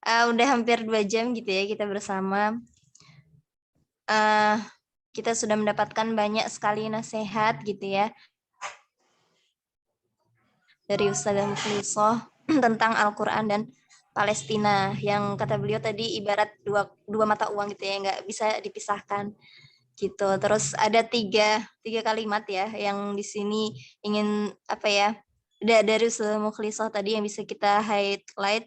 udah hampir 2 jam gitu ya kita bersama. Kita sudah mendapatkan banyak sekali nasihat gitu ya dari Ustazah Mukhlisah tentang Al-Quran dan Palestina, yang kata beliau tadi ibarat dua mata uang gitu ya, nggak bisa dipisahkan gitu. Terus ada tiga kalimat ya yang di sini ingin dari Ustazah Mukhlisah tadi yang bisa kita highlight.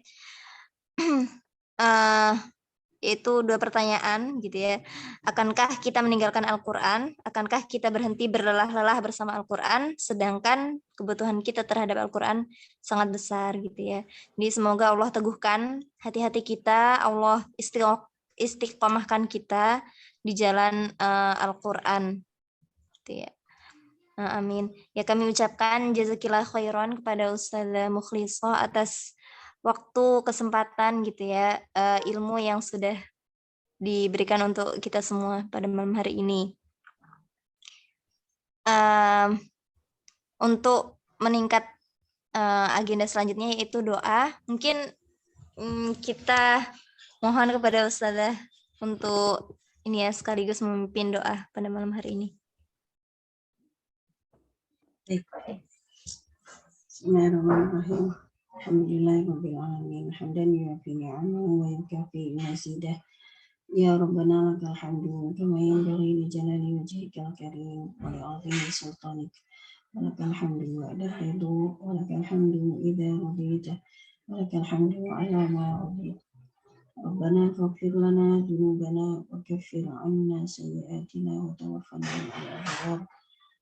Itu 2 pertanyaan gitu ya. Akankah kita meninggalkan Al-Quran? Akankah kita berhenti berlelah-lelah bersama Al-Quran? Sedangkan kebutuhan kita terhadap Al-Quran sangat besar gitu ya. Jadi semoga Allah teguhkan hati-hati kita, Allah istiqomahkan kita di jalan Al-Quran gitu ya. Amin. Ya, kami ucapkan jazakillah khairan kepada Ustazah Mukhlisah atas waktu, kesempatan gitu ya, ilmu yang sudah diberikan untuk kita semua pada malam hari ini. Untuk meningkat agenda selanjutnya yaitu doa. Mungkin kita mohon kepada Ustazah untuk ini ya sekaligus memimpin doa pada malam hari ini. Bismillahirrahmanirrahim. Alhamdulillahirabbil alamin. Hamdan yuwafi ni'amahu wa yukafi mazidah. Ya Rabbana lakal hamdu kama yanbaghi li jalali wajhikal karim wa li 'azimi sultanik. Wa lakal hamdu ba'da ridha wa lakal hamdu idza radita wa lakal hamdu 'ala ma radita. Rabbana faghfir lana dhunubana wa kaffir 'anna sayyi'atina wa tawaffana ma'al abrar.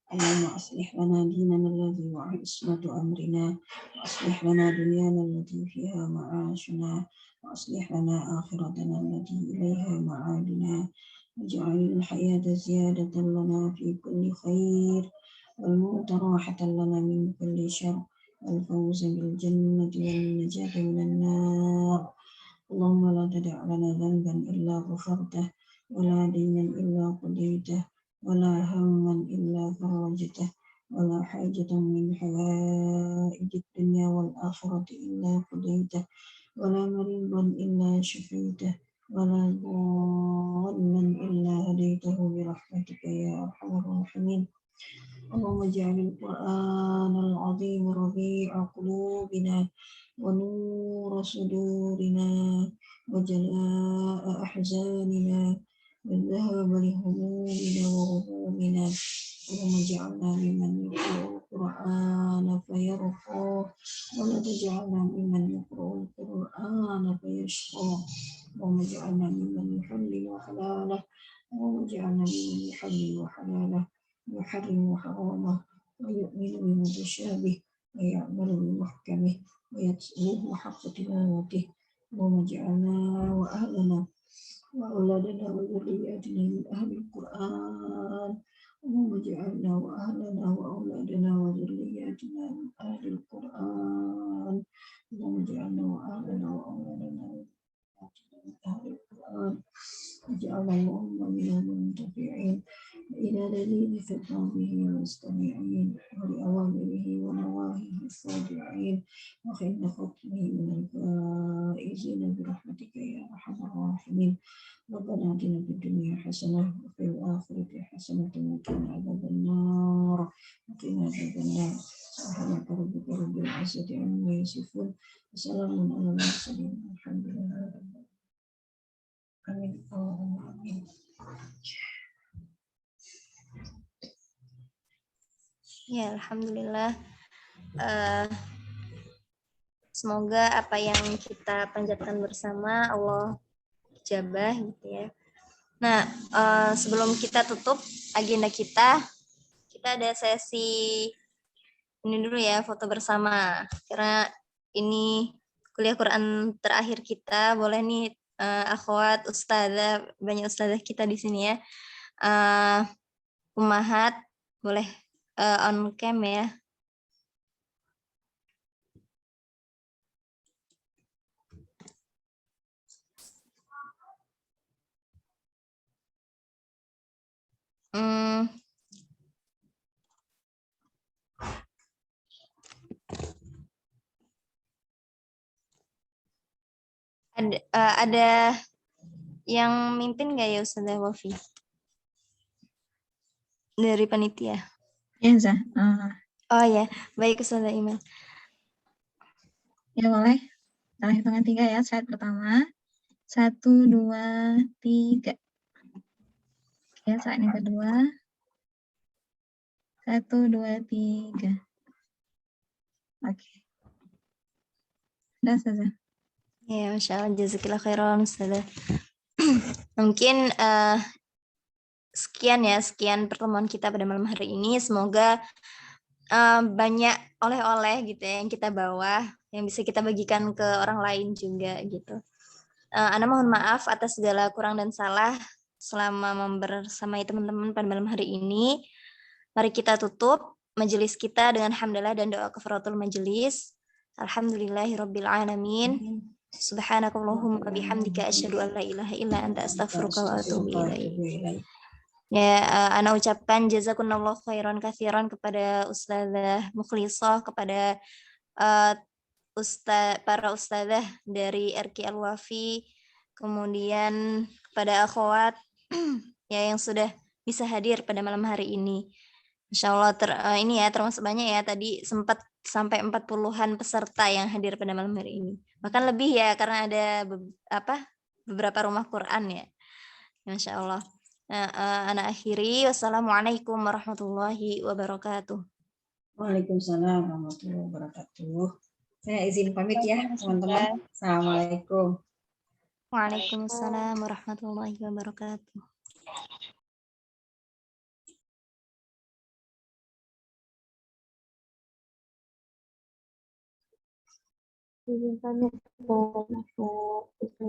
اللهم أصلح لنا ديننا الذي هو عصمة أمرنا وأصلح لنا دنيانا التي فيها معاشنا وأصلح لنا آخرتنا التي إليها معادنا واجعل الحياة زيادة لنا في كل خير والموت راحة لنا من كل شر والفوز بالجنة والنجاة من النار. اللهم لا تدع لنا ذنبا إلا غفرته ولا دينا إلا قضيته ولا هما إلا فرجته ولا حاجة من حوائج الدنيا والآخرة إلا قضيته ولا مريضا إلا شفيته ولا ضالا إلا هديته برحمتك يا أرحم الراحمين. اللهم اجعل القرآن العظيم ربيع قلوبنا ونور صدورنا وجلاء أحزاننا والذهاب لهمومنا وغمومنا. اللهم اجعلنا ممن يقرأ القرآن فيرقى ولا تجعلنا ممن يقرأ القرآن فيشقى. اللهم اجعلنا ممن يحلل حلاله اللهم اجعلنا ممن يحلل حلاله ويحرم حرامه ويؤمن بمتشابه ويعمل بمحكمه ويتلوه حق تلاوته. اللهم اجعلنا وأهلنا وأولادنا وذرياتنا من أهل القرآن. اللهم اجعلنا وأهلنا وأولادنا وذرياتنا من أهل القرآن. اللهم اجعلنا وأهلنا وأولادنا وذرياتنا من أهل القرآن. اجعلنا اللهم من المنتفعين إلى دليل خطابه المستمعين ولأوامره ونواهيه الصادعين وخير ختمه من الفائزين برحمتك يا أرحم الراحمين. ربنا آتنا في الدنيا حسنة وفي الآخرة حسنة وقنا عذاب النار وقنا عذاب النار. سبحانك ربك رب العزة عما يصفون وسلام على المرسلين والحمد لله رب العالمين. آمين اللهم آمين. Ya, alhamdulillah. Semoga apa yang kita panjatkan bersama Allah ijabah gitu ya. Nah, sebelum kita tutup agenda kita ada sesi ini dulu ya, foto bersama. Karena ini kuliah Quran terakhir kita, boleh nih akhwat, ustazah, banyak ustazah kita di sini ya. Ummahat, boleh on cam ya. Ada yang mimpin nggak ya Ustazah Wafi? Dari panitia. Ya, Zah. Oh ya, baik Ustazah Iman. Ya boleh. Dalam hitungan 3 ya. Slide pertama. 1, 2, 3. Ya, slide yang kedua. 1, 2, 3. Oke. Udah, Ustazah. Ya, Masya Allah. Jazakillah khairan Ustazah. Mungkin sekian pertemuan kita pada malam hari ini. Semoga banyak oleh-oleh gitu ya yang kita bawa, yang bisa kita bagikan ke orang lain juga gitu. Ana mohon maaf atas segala kurang dan salah selama membersamai teman-teman pada malam hari ini. Mari kita tutup majelis kita dengan hamdalah dan doa kafaratul majelis. Alhamdulillahirabbil alamin. Subhanakallahumma bihamdika asyhadu an la ilaha illa anta astaghfiruka wa atubu ilaik. Ya, ana ucapkan jazakumullahu khairan katsiran kepada Ustazah Mukhlisah, kepada para ustazah dari RQ Al-Wafi, kemudian kepada akhwat ya yang sudah bisa hadir pada malam hari ini. Insya Allah ini ya termasuk banyak ya, tadi sempat sampai 40-an peserta yang hadir pada malam hari ini. Bahkan lebih ya karena ada beberapa rumah Quran ya. Masya Allah. Nah, anak akhiri. Wassalamualaikum warahmatullahi wabarakatuh. Waalaikumsalam warahmatullahi wabarakatuh. Saya izin pamit ya teman-teman. Assalamualaikum. Waalaikumsalam warahmatullahi wabarakatuh. Izin pamit, masuk.